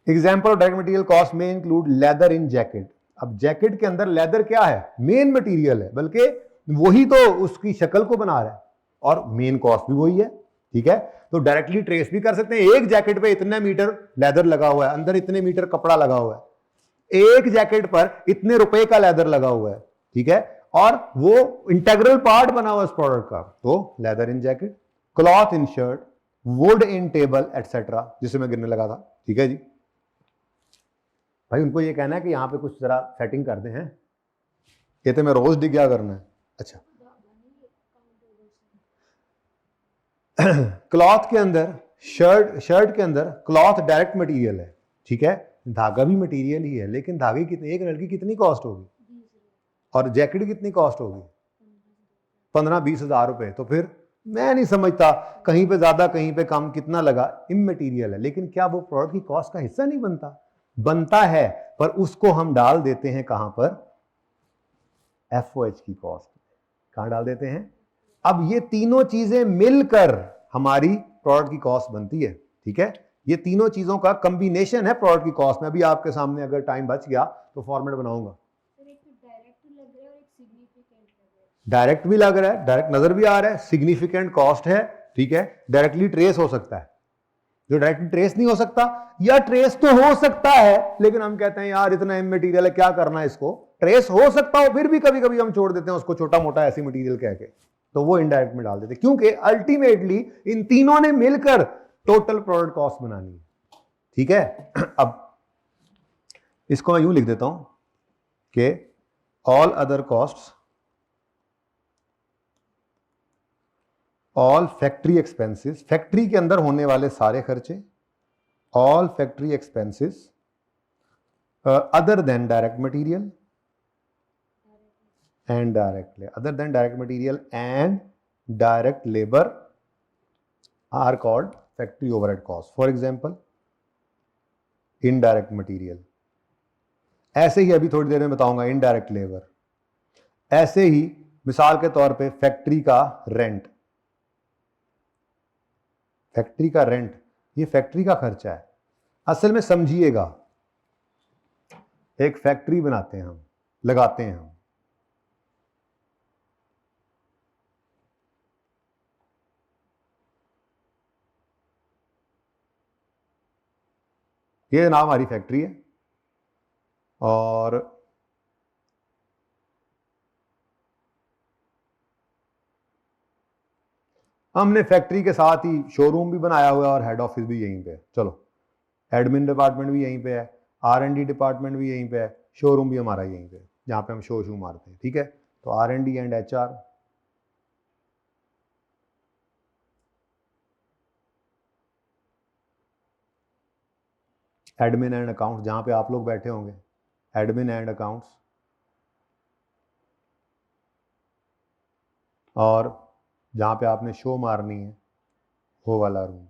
example of direct material cost में इंक्लूड लेदर इन जैकेट। अब जैकेट के अंदर लेदर क्या है? मेन मटेरियल है, बल्कि वही तो उसकी शक्ल को बना रहा है और मेन कॉस्ट भी वही है, ठीक है। तो डायरेक्टली ट्रेस भी कर सकते हैं, एक जैकेट पे इतने मीटर लेदर लगा हुआ है, अंदर इतने मीटर कपड़ा लगा हुआ है, एक जैकेट पर इतने रुपए का लेदर लगा हुआ है, ठीक है, और वो इंटेग्रल पार्ट बना हुआ इस प्रोडक्ट का। तो leather in jacket, cloth in shirt, would in table etcetera, जिसे मैं गिनने लगा था, ठीक है जी। भाई उनको ये कहना है कि यहां पे कुछ जरा सेटिंग कर दें, हैं कहते मैं रोज डिग क्या करना है। अच्छा, क्लॉथ के अंदर, शर्ट के अंदर क्लॉथ डायरेक्ट मटेरियल है, ठीक है, धागा भी मटेरियल ही है, लेकिन धागे कितने, एक लड़की कितनी कॉस्ट होगी, और जैकेट कितनी कॉस्ट होगी? 15-20 हज़ार रुपए। तो फिर मैं नहीं समझता कहीं पे ज्यादा कहीं पे कम कितना लगा, इमटेरियल है। लेकिन क्या वो प्रोडक्ट की कॉस्ट का हिस्सा नहीं बनता? बनता है, पर उसको हम डाल देते हैं कहां पर? FOH की कॉस्ट। कहां डाल देते हैं? अब ये तीनों चीजें मिलकर हमारी प्रोडक्ट की कॉस्ट बनती है, ठीक है। ये तीनों चीजों का कॉम्बिनेशन है प्रोडक्ट की कॉस्ट में। अभी आपके सामने अगर टाइम बच गया तो फॉर्मेट बनाऊंगा। डायरेक्ट भी लग रहा है, डायरेक्ट नजर भी आ रहा है, सिग्निफिकेंट कॉस्ट है, ठीक है। डायरेक्टली ट्रेस हो सकता है, जो डायरेक्टली ट्रेस नहीं हो सकता, या ट्रेस तो हो सकता है लेकिन हम कहते हैं यार इतना इमटेरियल है क्या करना है इसको, ट्रेस हो सकता हो फिर भी कभी कभी हम छोड़ देते हैं उसको छोटा मोटा ऐसी मटेरियल कह के, तो वो इनडायरेक्ट में डाल देते हैं, क्योंकि अल्टीमेटली इन तीनों ने मिलकर टोटल प्रोडक्ट कॉस्ट बनानी है, ठीक है। अब इसको मैं यूं लिख देता हूं कि all other costs, all factory expenses, factory के अंदर होने वाले सारे खर्चे, all factory expenses other than direct material and direct, other than direct material and direct labour are called factory overhead cost. For example indirect material, ऐसे ही अभी थोड़ी देर में बताऊंगा इनडायरेक्ट लेबर, ऐसे ही मिसाल के तौर पे फैक्ट्री का रेंट, फैक्ट्री का रेंट ये फैक्ट्री का खर्चा है। असल में समझिएगा, एक फैक्ट्री बनाते हैं हम, लगाते हैं हम, ये नाम हमारी फैक्ट्री है, और हमने फैक्ट्री के साथ ही शोरूम भी बनाया हुआ है और हेड ऑफिस भी यहीं पे है। चलो, एडमिन डिपार्टमेंट भी यहीं पे है, R&D डिपार्टमेंट भी यहीं पे है, शोरूम भी हमारा यहीं पे है जहाँ पे हम शो मारते हैं, ठीक है। तो R&D and HR, admin and accounts, जहाँ पे आप लोग बैठे होंगे, एडमिन एंड अकाउंट्स, और जहाँ पे आपने शो मारनी है वो वाला रूम,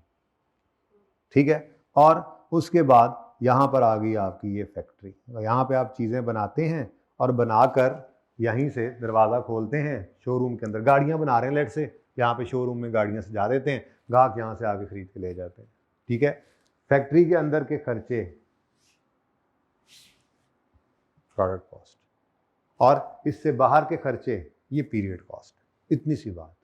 ठीक है। और उसके बाद यहाँ पर आ गई आपकी ये फैक्ट्री, यहाँ पे आप चीज़ें बनाते हैं और बनाकर यहीं से दरवाज़ा खोलते हैं शोरूम के अंदर, गाड़ियाँ बना रहे हैं लेट से, यहाँ पे शोरूम में गाड़ियाँ सजा देते हैं, ग्राहक यहाँ से आके खरीद के ले जाते हैं, ठीक है। फैक्ट्री के अंदर के खर्चे प्रोडक्ट कॉस्ट, और इससे बाहर के खर्चे ये पीरियड कॉस्ट, इतनी सी बात।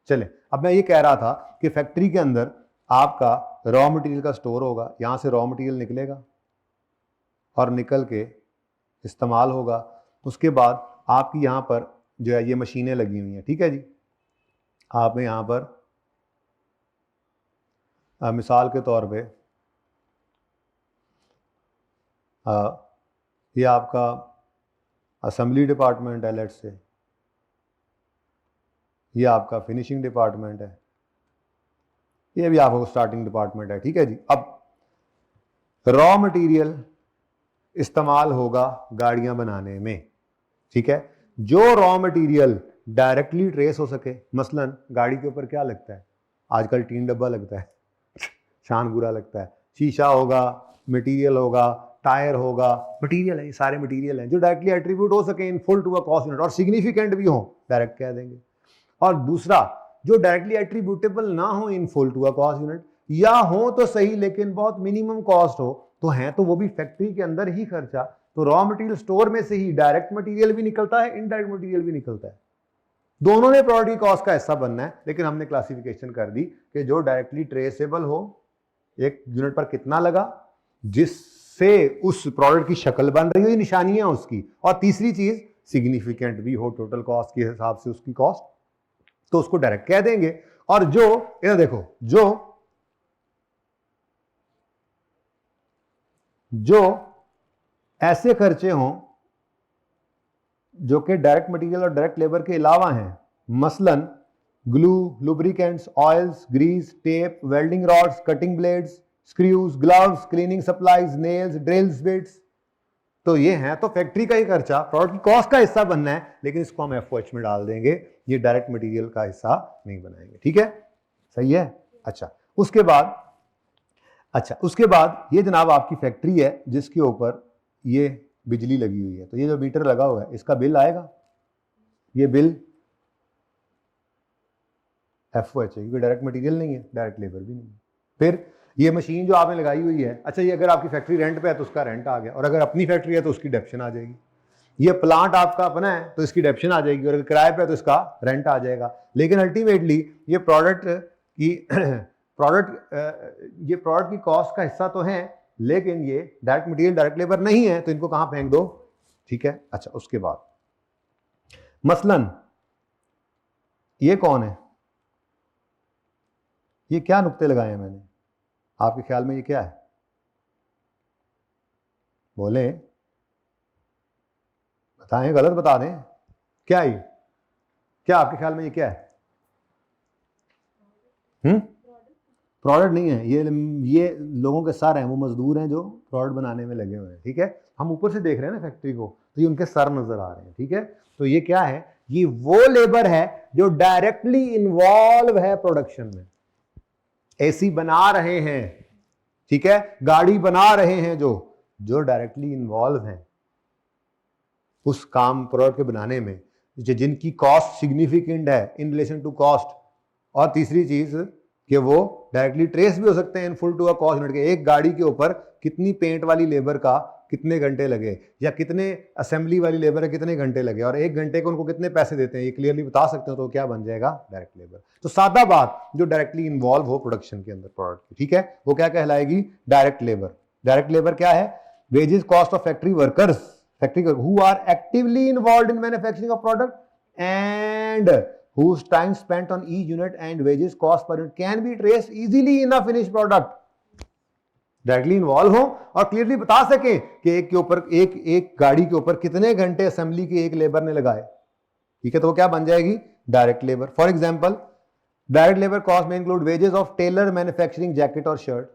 चले, अब मैं ये कह रहा था कि फैक्ट्री के अंदर आपका रॉ मटेरियल का स्टोर होगा, यहाँ से रॉ मटेरियल निकलेगा और निकल के इस्तेमाल होगा। उसके बाद आपकी यहाँ पर जो है ये मशीनें लगी हुई हैं, ठीक है जी। आप यहाँ पर मिसाल के तौर पे ये आपका असेंबली डिपार्टमेंट है लेट से, ये आपका फिनिशिंग डिपार्टमेंट है, ये भी आपका स्टार्टिंग डिपार्टमेंट है, ठीक है जी। अब रॉ मटेरियल इस्तेमाल होगा गाड़ियां बनाने में, ठीक है। जो रॉ मटेरियल डायरेक्टली ट्रेस हो सके, मसलन गाड़ी के ऊपर क्या लगता है आजकल, टीन डब्बा लगता है, शान बुरा लगता है, शीशा होगा, मटेरियल होगा, टायर होगा, मटेरियल है, ये सारे मटेरियल हैं जो डायरेक्टली एट्रीब्यूट हो सके in full to a cost unit और सिग्निफिकेंट भी हो, डायरेक्ट कह देंगे। और दूसरा जो डायरेक्टली एट्रीब्यूटेबल ना हो in full to a cost unit, या हो तो सही लेकिन बहुत मिनिमम कॉस्ट हो, तो हैं तो वो भी फैक्ट्री के अंदर ही खर्चा। तो रॉ मटेरियल स्टोर में से ही डायरेक्ट मटेरियल भी निकलता है, इनडायरेक्ट मटेरियल भी निकलता है, दोनों ने प्रोडक्ट की कॉस्ट का हिस्सा बनना है। लेकिन हमने क्लासिफिकेशन कर दी कि जो डायरेक्टली ट्रेसेबल हो, एक यूनिट पर कितना लगा, जिससे उस प्रोडक्ट की शक्ल बन रही हो, निशानियां उसकी, और तीसरी चीज सिग्निफिकेंट भी हो टोटल कॉस्ट के हिसाब से उसकी कॉस्ट, तो उसको डायरेक्ट कह देंगे। और जो इधर देखो, जो ऐसे खर्चे हों जो कि डायरेक्ट मटेरियल और डायरेक्ट लेबर के अलावा हैं, मसलन glue, lubricants, oils, grease, tape, welding rods, cutting blades, screws, gloves, cleaning supplies, nails, drills, bits, तो ये हैं तो फैक्ट्री का ही खर्चा, प्रोडक्ट की कॉस्ट का हिस्सा बनना है, लेकिन इसको हम FOH में डाल देंगे, ये डायरेक्ट मटेरियल का हिस्सा नहीं बनाएंगे, ठीक है, सही है। अच्छा, उसके बाद ये जनाब आपकी फैक्ट्री है जिसके ऊपर ये बिजली लगी हुई है, तो ये जो मीटर लगा हुआ है इसका बिल आएगा, ये बिल FOH है, क्योंकि डायरेक्ट मटेरियल नहीं है, डायरेक्ट लेबर भी नहीं है। फिर ये मशीन जो आपने लगाई हुई है, अच्छा ये अगर आपकी फैक्ट्री रेंट पे है तो उसका रेंट आ गया, और अगर अपनी फैक्ट्री है तो उसकी डेप्शन आ जाएगी। ये प्लांट आपका अपना है तो इसकी डेप्शन आ जाएगी, और अगर किराए पे है तो इसका रेंट आ जाएगा। लेकिन अल्टीमेटली ये प्रोडक्ट की कॉस्ट का हिस्सा तो है, लेकिन ये डायरेक्ट मटेरियल डायरेक्ट लेबर नहीं है, तो इनको कहां फेंक दो, ठीक है। अच्छा, उसके बाद मसलन ये कौन है, ये क्या नुक्ते लगाए हैं मैंने, आपके ख्याल में ये क्या है, बोले, बताएं, गलत बता दें, क्या ये, क्या आपके ख्याल में ये क्या है? प्रोडक्ट नहीं है, ये लोगों के सर हैं, वो मजदूर हैं जो प्रोडक्ट बनाने में लगे हुए हैं, ठीक है। हम ऊपर से देख रहे हैं ना फैक्ट्री को, तो ये उनके सर नजर आ रहे हैं, ठीक है। तो ये क्या है, ये वो लेबर है जो डायरेक्टली इन्वॉल्व है प्रोडक्शन में। एसी बना रहे हैं, ठीक है, गाड़ी बना रहे हैं, जो डायरेक्टली इन्वॉल्व हैं उस काम प्रोडक्ट के बनाने में, जिनकी कॉस्ट सिग्निफिकेंट है इन रिलेशन टू कॉस्ट। और तीसरी चीज कि वो डायरेक्टली ट्रेस भी हो सकते हैं in full to a cost unit के। एक गाड़ी के ऊपर कितनी पेंट वाली लेबर का कितने घंटे लगे, या कितने असेंबली वाली लेबर है कितने घंटे लगे, और एक घंटे को उनको कितने पैसे देते हैं, ये क्लियरली बता सकते हो, तो क्या बन जाएगा, डायरेक्ट लेबर। तो सादा बात, जो डायरेक्टली इन्वॉल्व हो प्रोडक्शन के अंदर प्रोडक्ट की, ठीक है, वो क्या कहलाएगी, डायरेक्ट लेबर। डायरेक्ट लेबर क्या है, wages cost of factory workers, factory who are actively involved in manufacturing of product and whose time spent on each unit and wages cost per unit can be traced easily in a finished product। Directly involve हो और clearly बता सके कि एक के ऊपर एक गाड़ी के ऊपर कितने घंटे असेंबली के एक लेबर ने लगाए, ठीक है, तो वो क्या बन जाएगी, direct labour. For example, direct labour cost में include wages of tailor manufacturing jacket और शर्ट।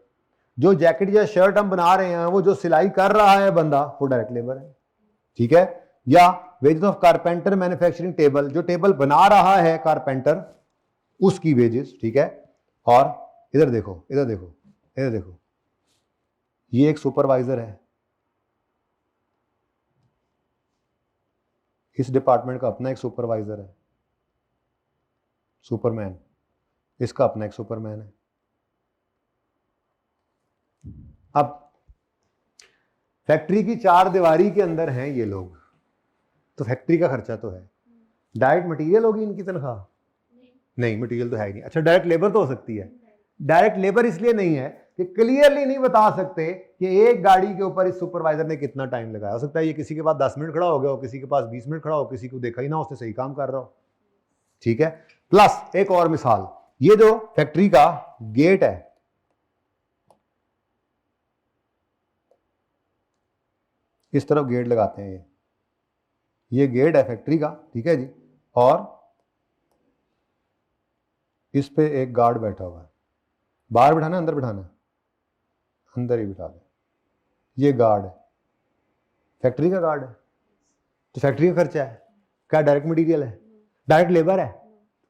जो जैकेट या शर्ट हम बना रहे हैं, वो जो सिलाई कर रहा है बंदा, वो डायरेक्ट लेबर है, ठीक है। या wages of carpenter manufacturing table, जो टेबल बना रहा है कारपेंटर, उसकी वेजेस, ठीक है। और इधर देखो, इधर देखो, इधर देखो, ये एक सुपरवाइजर है, इस डिपार्टमेंट का अपना एक सुपरवाइजर है, सुपरमैन, इसका अपना एक सुपरमैन है। अब फैक्ट्री की चार दीवारी के अंदर हैं ये लोग, तो फैक्ट्री का खर्चा तो है, डायरेक्ट मटेरियल होगी इनकी तनख्वाह, नहीं मटेरियल तो है ही नहीं। अच्छा, डायरेक्ट लेबर तो हो सकती है, डायरेक्ट लेबर इसलिए नहीं है कि क्लियरली नहीं बता सकते कि एक गाड़ी के ऊपर इस सुपरवाइजर ने कितना टाइम लगाया। हो सकता है ये किसी के पास 10 मिनट खड़ा हो गया हो, किसी के पास 20 मिनट खड़ा हो, किसी को देखा ही ना, उसने सही काम कर रहा हो, ठीक है। प्लस एक और मिसाल, ये जो फैक्ट्री का गेट है, इस तरफ गेट लगाते हैं, ये गेट है फैक्ट्री का, ठीक है जी, और इस पे एक गार्ड बैठा हुआ है, बाहर बिठाना अंदर बिठाना, अंदर ही बिठा दे, ये गार्ड है, फैक्ट्री का गार्ड है, तो फैक्ट्री का खर्चा है, क्या डायरेक्ट मटेरियल है, डायरेक्ट लेबर है,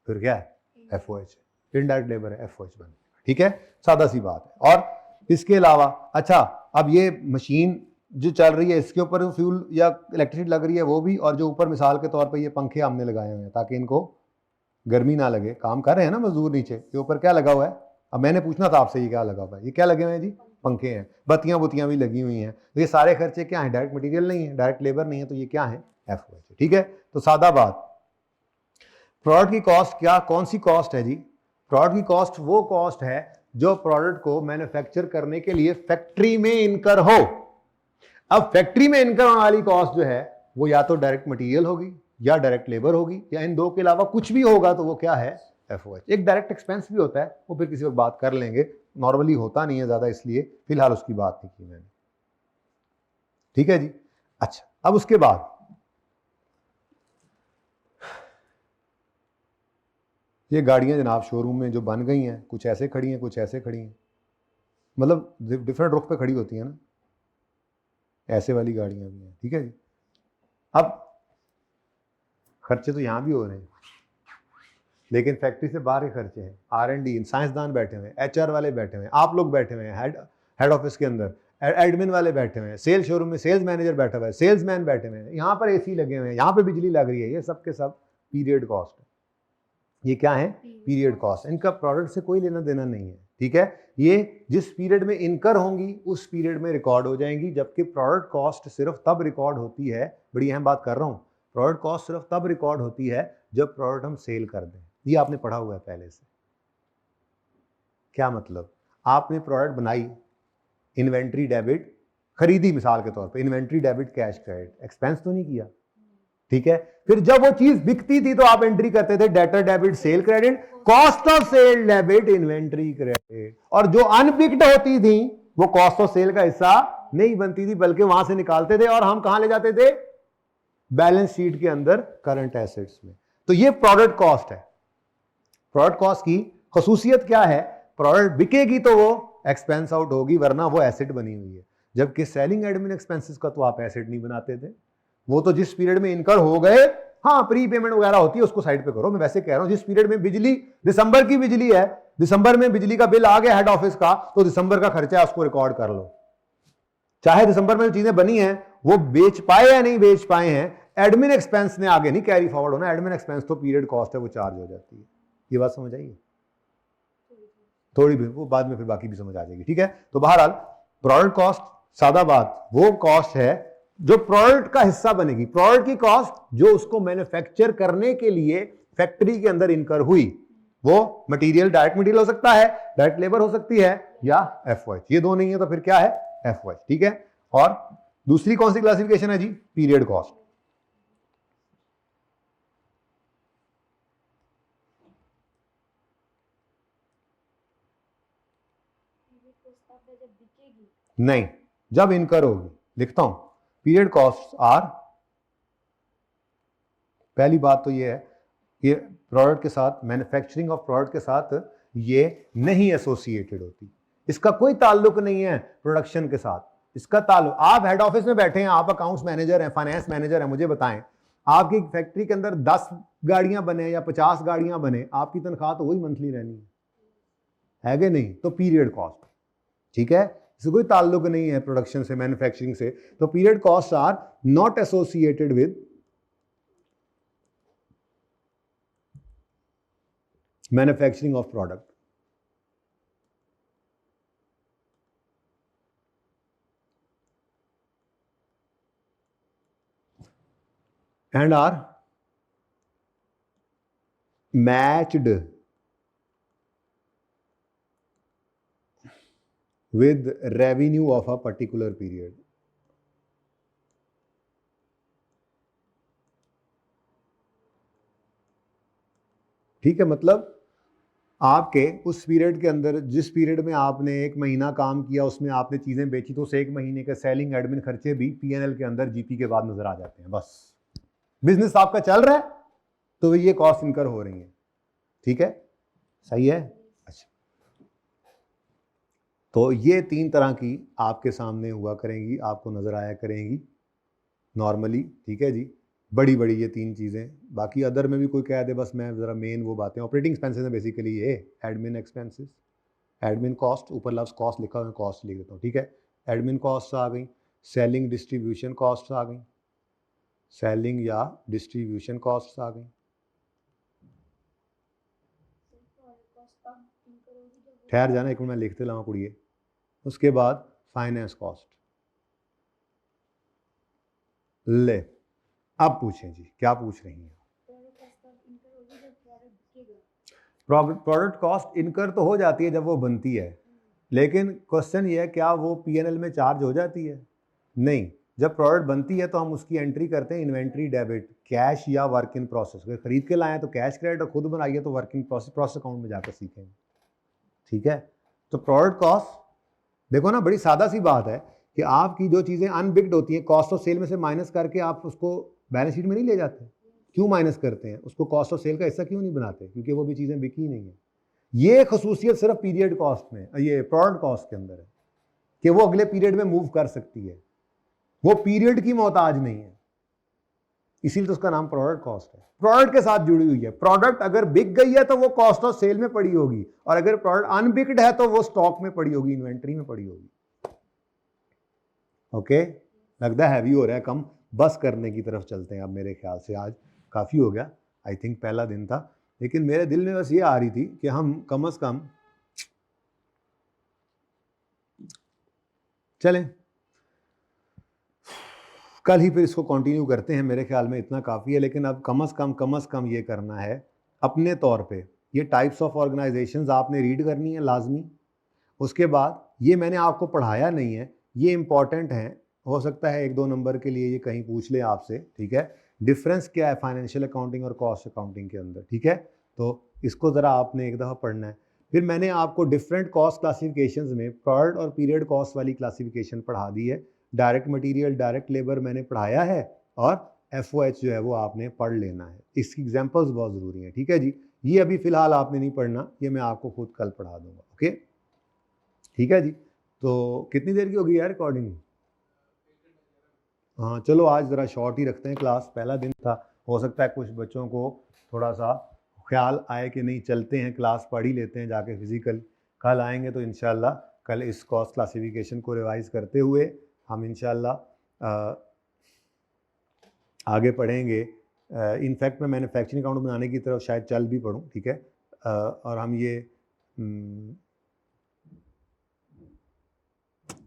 फिर क्या है, FOH, इनडायरेक्ट लेबर है, FOH बन, ठीक है, सादा सी बात है। और इसके अलावा, अच्छा, अब ये मशीन जो चल रही है, इसके ऊपर फ्यूल या इलेक्ट्रिसिटी लग रही है वो भी, और जो ऊपर मिसाल के तौर पे ये पंखे हमने लगाए हुए हैं ताकि इनको गर्मी ना लगे, काम कर रहे हैं ना मजदूर नीचे, ये ऊपर क्या लगा हुआ है, अब मैंने पूछना था आपसे ये क्या लगा हुआ है, ये क्या लगे हुए हैं जी, पंखे हैं, बत्तियां बुत्तियां भी लगी हुई हैं, तो ये सारे खर्चे क्या हैं, डायरेक्ट मटेरियल नहीं है, डायरेक्ट लेबर नहीं है, तो ये क्या है, FOH, ठीक है। तो सादा बात, प्रोडक्ट की कॉस्ट क्या, कौन सी कॉस्ट है जी, प्रोडक्ट की कॉस्ट वो कॉस्ट है जो प्रोडक्ट को मैन्युफैक्चर करने के लिए फैक्ट्री में इनकर हो। अब फैक्ट्री में इनकर होने वाली कॉस्ट जो है वो या तो डायरेक्ट मटेरियल होगी या डायरेक्ट लेबर होगी, या इन दो के अलावा कुछ भी होगा, तो वो क्या है, FOH। एक डायरेक्ट एक्सपेंस भी होता है, वो फिर किसी वक्त बात कर लेंगे, नॉर्मली होता नहीं है ज्यादा, इसलिए फिलहाल उसकी बात नहीं की मैंने, ठीक है जी। अच्छा, अब उसके बाद ये गाड़ियां जनाब शोरूम में जो बन गई हैं, कुछ ऐसे खड़ी हैं, कुछ ऐसे खड़ी हैं, मतलब डिफरेंट रुख पे खड़ी होती है ना, ऐसे वाली गाड़ियां भी हैं, ठीक है जी। अब खर्चे तो यहां भी हो रहे हैं, लेकिन फैक्ट्री से बाहर के खर्चे हैं, R&D, साइंसदान बैठे हुए हैं, HR वाले बैठे हुए हैं, आप लोग बैठे हुए हैं हेड ऑफिस के अंदर, एडमिन वाले बैठे हुए हैं, सेल शोरूम में सेल्स मैनेजर बैठा हुआ है, सेल्समैन बैठे हुए हैं, यहाँ पर AC लगे हुए हैं, यहाँ पे बिजली लग रही है, ये सब के सब पीरियड कॉस्ट है। ये क्या है, पीरियड कॉस्ट, इनका प्रोडक्ट से कोई लेना देना नहीं है, ठीक है। ये जिस पीरियड में इनकर होंगी उस पीरियड में रिकॉर्ड हो जाएंगी, जबकि प्रोडक्ट कॉस्ट सिर्फ तब रिकॉर्ड होती है, बड़ी अहम बात कर रहा हूँ, प्रोडक्ट कॉस्ट सिर्फ तब रिकॉर्ड होती है जब प्रोडक्ट हम सेल कर दें। ये आपने पढ़ा हुआ है पहले से। क्या मतलब, आपने प्रोडक्ट बनाई, इन्वेंट्री डेबिट खरीदी, मिसाल के तौर पे inventory debit cash credit, expense तो नहीं किया, ठीक है। फिर जब वो चीज बिकती थी तो आप एंट्री करते थे debtor debit sale credit, cost of sale debit inventory credit, और जो अनबिक्ड होती थी वो कॉस्ट ऑफ सेल का हिस्सा नहीं बनती थी, बल्कि वहां से निकालते थे और हम कहां ले जाते थे, बैलेंस शीट के अंदर करंट एसेट्स में। तो ये प्रोडक्ट कॉस्ट है। प्रोडक्ट कॉस्ट की खसूसियत क्या है, प्रोडक्ट बिकेगी तो वो एक्सपेंस आउट होगी, वरना वो एसेट बनी हुई है। जबकि सेलिंग एडमिन एक्सपेंसेस का तो आप एसेट नहीं बनाते थे, वो तो जिस पीरियड में इनकर हो गए, हाँ प्री पेमेंट वगैरह होती है उसको साइड पे करो। मैं वैसे कह रहा हूं जिस पीरियड में बिजली, दिसंबर की बिजली है, दिसंबर में बिजली का बिल आ गया हेड ऑफिस का, तो दिसंबर का खर्चा है उसको रिकॉर्ड कर लो। चाहे दिसंबर में जो चीजें बनी हैं वो बेच पाए या नहीं बेच पाए हैं, एडमिन एक्सपेंस ने आगे नहीं कैरी फॉरवर्ड होना, एडमिन एक्सपेंस तो पीरियड कॉस्ट है, वो चार्ज हो जाती है। ये बात समझ आई? थोड़ी भी, वो बाद में फिर बाकी भी समझ आ जाएगी, ठीक है। तो बहरहाल प्रोडक्ट कॉस्ट, सादा बात, वो कॉस्ट है जो प्रोडक्ट का हिस्सा बनेगी। प्रोडक्ट की कॉस्ट जो उसको मैन्युफैक्चर करने के लिए फैक्ट्री के अंदर इनकर हुई, वो मटेरियल, डायरेक्ट मटेरियल हो सकता है, डायरेक्ट लेबर हो सकती है, या एफओएच। ये दो नहीं है तो फिर क्या है, एफओएच, ठीक है। और दूसरी कौन सी क्लासिफिकेशन है जी, पीरियड कॉस्ट। नहीं, जब इनकर होगी। लिखता हूं, पीरियड कॉस्ट आर, पहली बात तो ये है कि प्रोडक्ट के साथ, मैन्युफैक्चरिंग ऑफ प्रोडक्ट के साथ ये नहीं एसोसिएटेड होती, इसका कोई ताल्लुक नहीं है प्रोडक्शन के साथ। इसका ताल्लुक, आप हेड ऑफिस में बैठे हैं, आप अकाउंट्स मैनेजर हैं, फाइनेंस मैनेजर हैं, मुझे बताएं, आपकी फैक्ट्री के अंदर 10 गाड़ियां बने या 50 गाड़ियां बने, आपकी तनख्वाह तो वही मंथली रहनी है कि नहीं? तो पीरियड कॉस्ट, ठीक है, इससे कोई ताल्लुक नहीं है प्रोडक्शन से, मैन्युफैक्चरिंग से। तो period cost are not associated with manufacturing of product and are matched with revenue of a particular period. ठीक है, मतलब आपके उस पीरियड के अंदर, जिस पीरियड में आपने एक महीना काम किया, उसमें आपने चीजें बेची, तो उस एक महीने के सेलिंग एडमिन खर्चे भी पीएनएल के अंदर जीपी के बाद नजर आ जाते हैं। बस बिजनेस आपका चल रहा है तो ये कॉस्ट इनकर हो रही है, ठीक है, सही है। अच्छा, तो ये 3 तरह की आपके सामने हुआ करेंगी, आपको नजर आया करेंगी नॉर्मली, ठीक है जी। बड़ी बड़ी ये 3 चीजें, बाकी अदर में भी कोई कह दे, बस मैं जरा मेन वो बातें, ऑपरेटिंग एक्सपेंसेस है बेसिकली ये, एडमिन एक्सपेंसेस, एडमिन कॉस्ट, ऊपर लफ्ज कॉस्ट लिखा हुआ है, कॉस्ट लिख देता हूँ, ठीक है। एडमिन कॉस्ट आ गई, सेलिंग डिस्ट्रीब्यूशन कॉस्ट आ गई, सेलिंग या डिस्ट्रीब्यूशन कॉस्ट आ गई, ठहर जाना एक मिनट, मैं लिखते लाऊं कुड़िए। उसके बाद फाइनेंस कॉस्ट, ले अब पूछें जी, क्या पूछ रही हैं? प्रोडक्ट कॉस्ट इनकर तो हो जाती है जब वो बनती है, लेकिन क्वेश्चन ये है क्या वो पीएनएल में चार्ज हो जाती है? नहीं, जब प्रोडक्ट बनती है तो हम उसकी एंट्री करते हैं इन्वेंट्री डेबिट, कैश या वर्क इन प्रोसेस। अगर खरीद के लाए तो कैश क्रेडिट, और खुद बनाइए तो वर्क इन प्रोसेस अकाउंट में जाकर सीखेंगे, ठीक है। तो प्रोडक्ट कॉस्ट देखो ना, बड़ी सादा सी बात है कि आपकी जो चीज़ें अनबिक्ड होती हैं, कॉस्ट ऑफ सेल में से माइनस करके आप उसको बैलेंस शीट में नहीं ले जाते। क्यों माइनस करते हैं उसको, कॉस्ट ऑफ सेल का हिस्सा क्यों नहीं बनाते? क्योंकि वो भी चीज़ें बिकी ही नहीं है। ये खसूसियत सिर्फ पीरियड कॉस्ट में, ये प्रोडक्ट कॉस्ट के अंदर है कि वो अगले पीरियड में मूव कर सकती है, वो पीरियड की मोहताज नहीं है, इसीलिए तो उसका नाम प्रोडक्ट कॉस्ट है। प्रोडक्ट के साथ जुड़ी हुई है, प्रोडक्ट अगर बिक गई है तो वो कॉस्ट ऑफ सेल में पड़ी होगी, और अगर प्रोडक्ट अनबिक्ड है तो वो स्टॉक में पड़ी होगी, इन्वेंट्री में पड़ी होगी। ओके, लगता है हैवी हो रहा है, कम बस करने की तरफ चलते हैं अब। मेरे ख्याल से आज काफ़ी हो गया, आई थिंक पहला दिन था, लेकिन मेरे दिल में बस ये आ रही थी कि हम कम से कम चलें, कल ही फिर इसको कंटिन्यू करते हैं, मेरे ख्याल में इतना काफ़ी है। लेकिन अब कम से कम ये करना है अपने तौर पे, ये टाइप्स ऑफ ऑर्गेनाइजेशंस आपने रीड करनी है लाजमी। उसके बाद ये मैंने आपको पढ़ाया नहीं है, ये इंपॉर्टेंट है, हो सकता है 1-2 नंबर के लिए ये कहीं पूछ ले आपसे, ठीक है। डिफरेंस क्या है फाइनेंशियल अकाउंटिंग और कॉस्ट अकाउंटिंग के अंदर, ठीक है। तो इसको ज़रा आपने एक दफ़ा पढ़ना है। फिर मैंने आपको डिफरेंट कॉस्ट क्लासिफिकेशंस में प्रोडक्ट और पीरियड कॉस्ट वाली क्लासिफिकेशन पढ़ा दी है। डायरेक्ट मटेरियल, डायरेक्ट लेबर मैंने पढ़ाया है, और FOH जो है वो आपने पढ़ लेना है। इसकी एग्जांपल्स बहुत ज़रूरी हैं, ठीक है जी। ये अभी फ़िलहाल आपने नहीं पढ़ना, ये मैं आपको खुद कल पढ़ा दूंगा, ओके, ठीक है जी। तो कितनी देर की होगी यार रिकॉर्डिंग? हाँ चलो आज ज़रा शॉर्ट ही रखते हैं क्लास, पहला दिन था, हो सकता है कुछ बच्चों को थोड़ा सा ख्याल आए कि नहीं चलते हैं क्लास पढ़ ही लेते हैं जाके फिज़िकल। कल आएंगे तो इंशाल्लाह कल इस कॉस्ट क्लासिफिकेशन को रिवाइज़ करते हुए हम इंशाल्लाह आगे पढ़ेंगे। इनफैक्ट मैं मैन्युफैक्चरिंग अकाउंट बनाने की तरफ शायद चल भी पढ़ूँ, ठीक है। और हम ये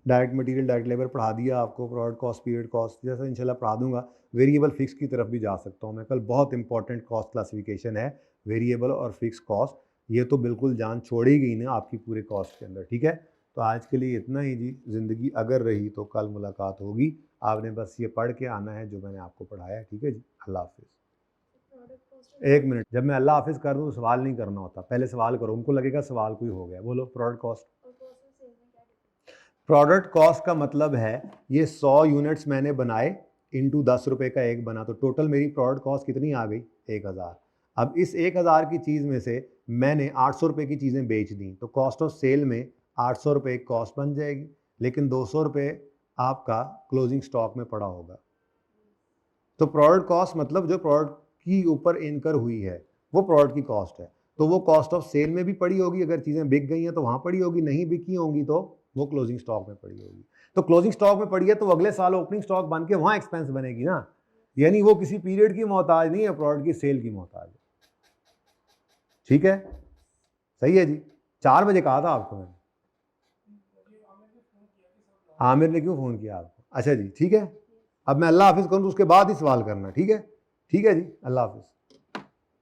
डायरेक्ट मटेरियल, डायरेक्ट लेबर पढ़ा दिया आपको, प्रोडक्ट कॉस्ट, पीरियड कॉस्ट जैसा इंशाल्लाह पढ़ा दूंगा। वेरिएबल फिक्स की तरफ भी जा सकता हूँ मैं कल, बहुत इंपॉर्टेंट कॉस्ट क्लासिफिकेशन है वेरिएबल और फिक्स कॉस्ट, ये तो बिल्कुल जान छोड़ेगी ना आपकी पूरे कॉस्ट के अंदर, ठीक है। तो आज के लिए इतना ही जी, ज़िंदगी अगर रही तो कल मुलाकात होगी। आपने बस ये पढ़ के आना है जो मैंने आपको पढ़ाया है, ठीक है जी। अल्लाह हाफिज़। एक मिनट, जब मैं अल्लाह हाफिज़ कर दूँ तो सवाल नहीं करना होता, पहले सवाल करो, उनको लगेगा सवाल कोई हो गया। बोलो प्रोडक्ट कॉस्ट। प्रोडक्ट कॉस्ट का मतलब है ये 100 यूनिट्स मैंने बनाए, इंटू 10 रुपये का एक बना, तो टोटल मेरी प्रोडक्ट कॉस्ट कितनी आ गई? 1000। अब इस 1000 की चीज़ में से मैंने 800 रुपये की चीज़ें बेच दी, तो कॉस्ट ऑफ सेल में 800 रुपये कॉस्ट बन जाएगी, लेकिन 200 रुपये आपका क्लोजिंग स्टॉक में पड़ा होगा। तो प्रोडक्ट कॉस्ट मतलब जो प्रोडक्ट की ऊपर इनकर हुई है वो प्रोडक्ट की कॉस्ट है, तो वो कॉस्ट ऑफ सेल में भी पड़ी होगी, अगर चीज़ें बिक गई हैं तो वहाँ पड़ी होगी, नहीं बिकी होंगी तो वो क्लोजिंग स्टॉक में पड़ी होगी। तो क्लोजिंग स्टॉक में पड़ी है तो अगले साल ओपनिंग स्टॉक बन के वहाँ एक्सपेंस बनेगी ना, यानी वो किसी पीरियड की मोहताज नहीं है, प्रोडक्ट की सेल की मोहताज है, ठीक है। सही है जी। 4 बजे कहा था आपको मैंने। आमिर ने क्यों फ़ोन किया आपको? अच्छा जी, ठीक है। अब मैं अल्लाह हाफिज़ करूँ तो उसके बाद ही सवाल करना, ठीक है। ठीक है जी, अल्लाह हाफिज़।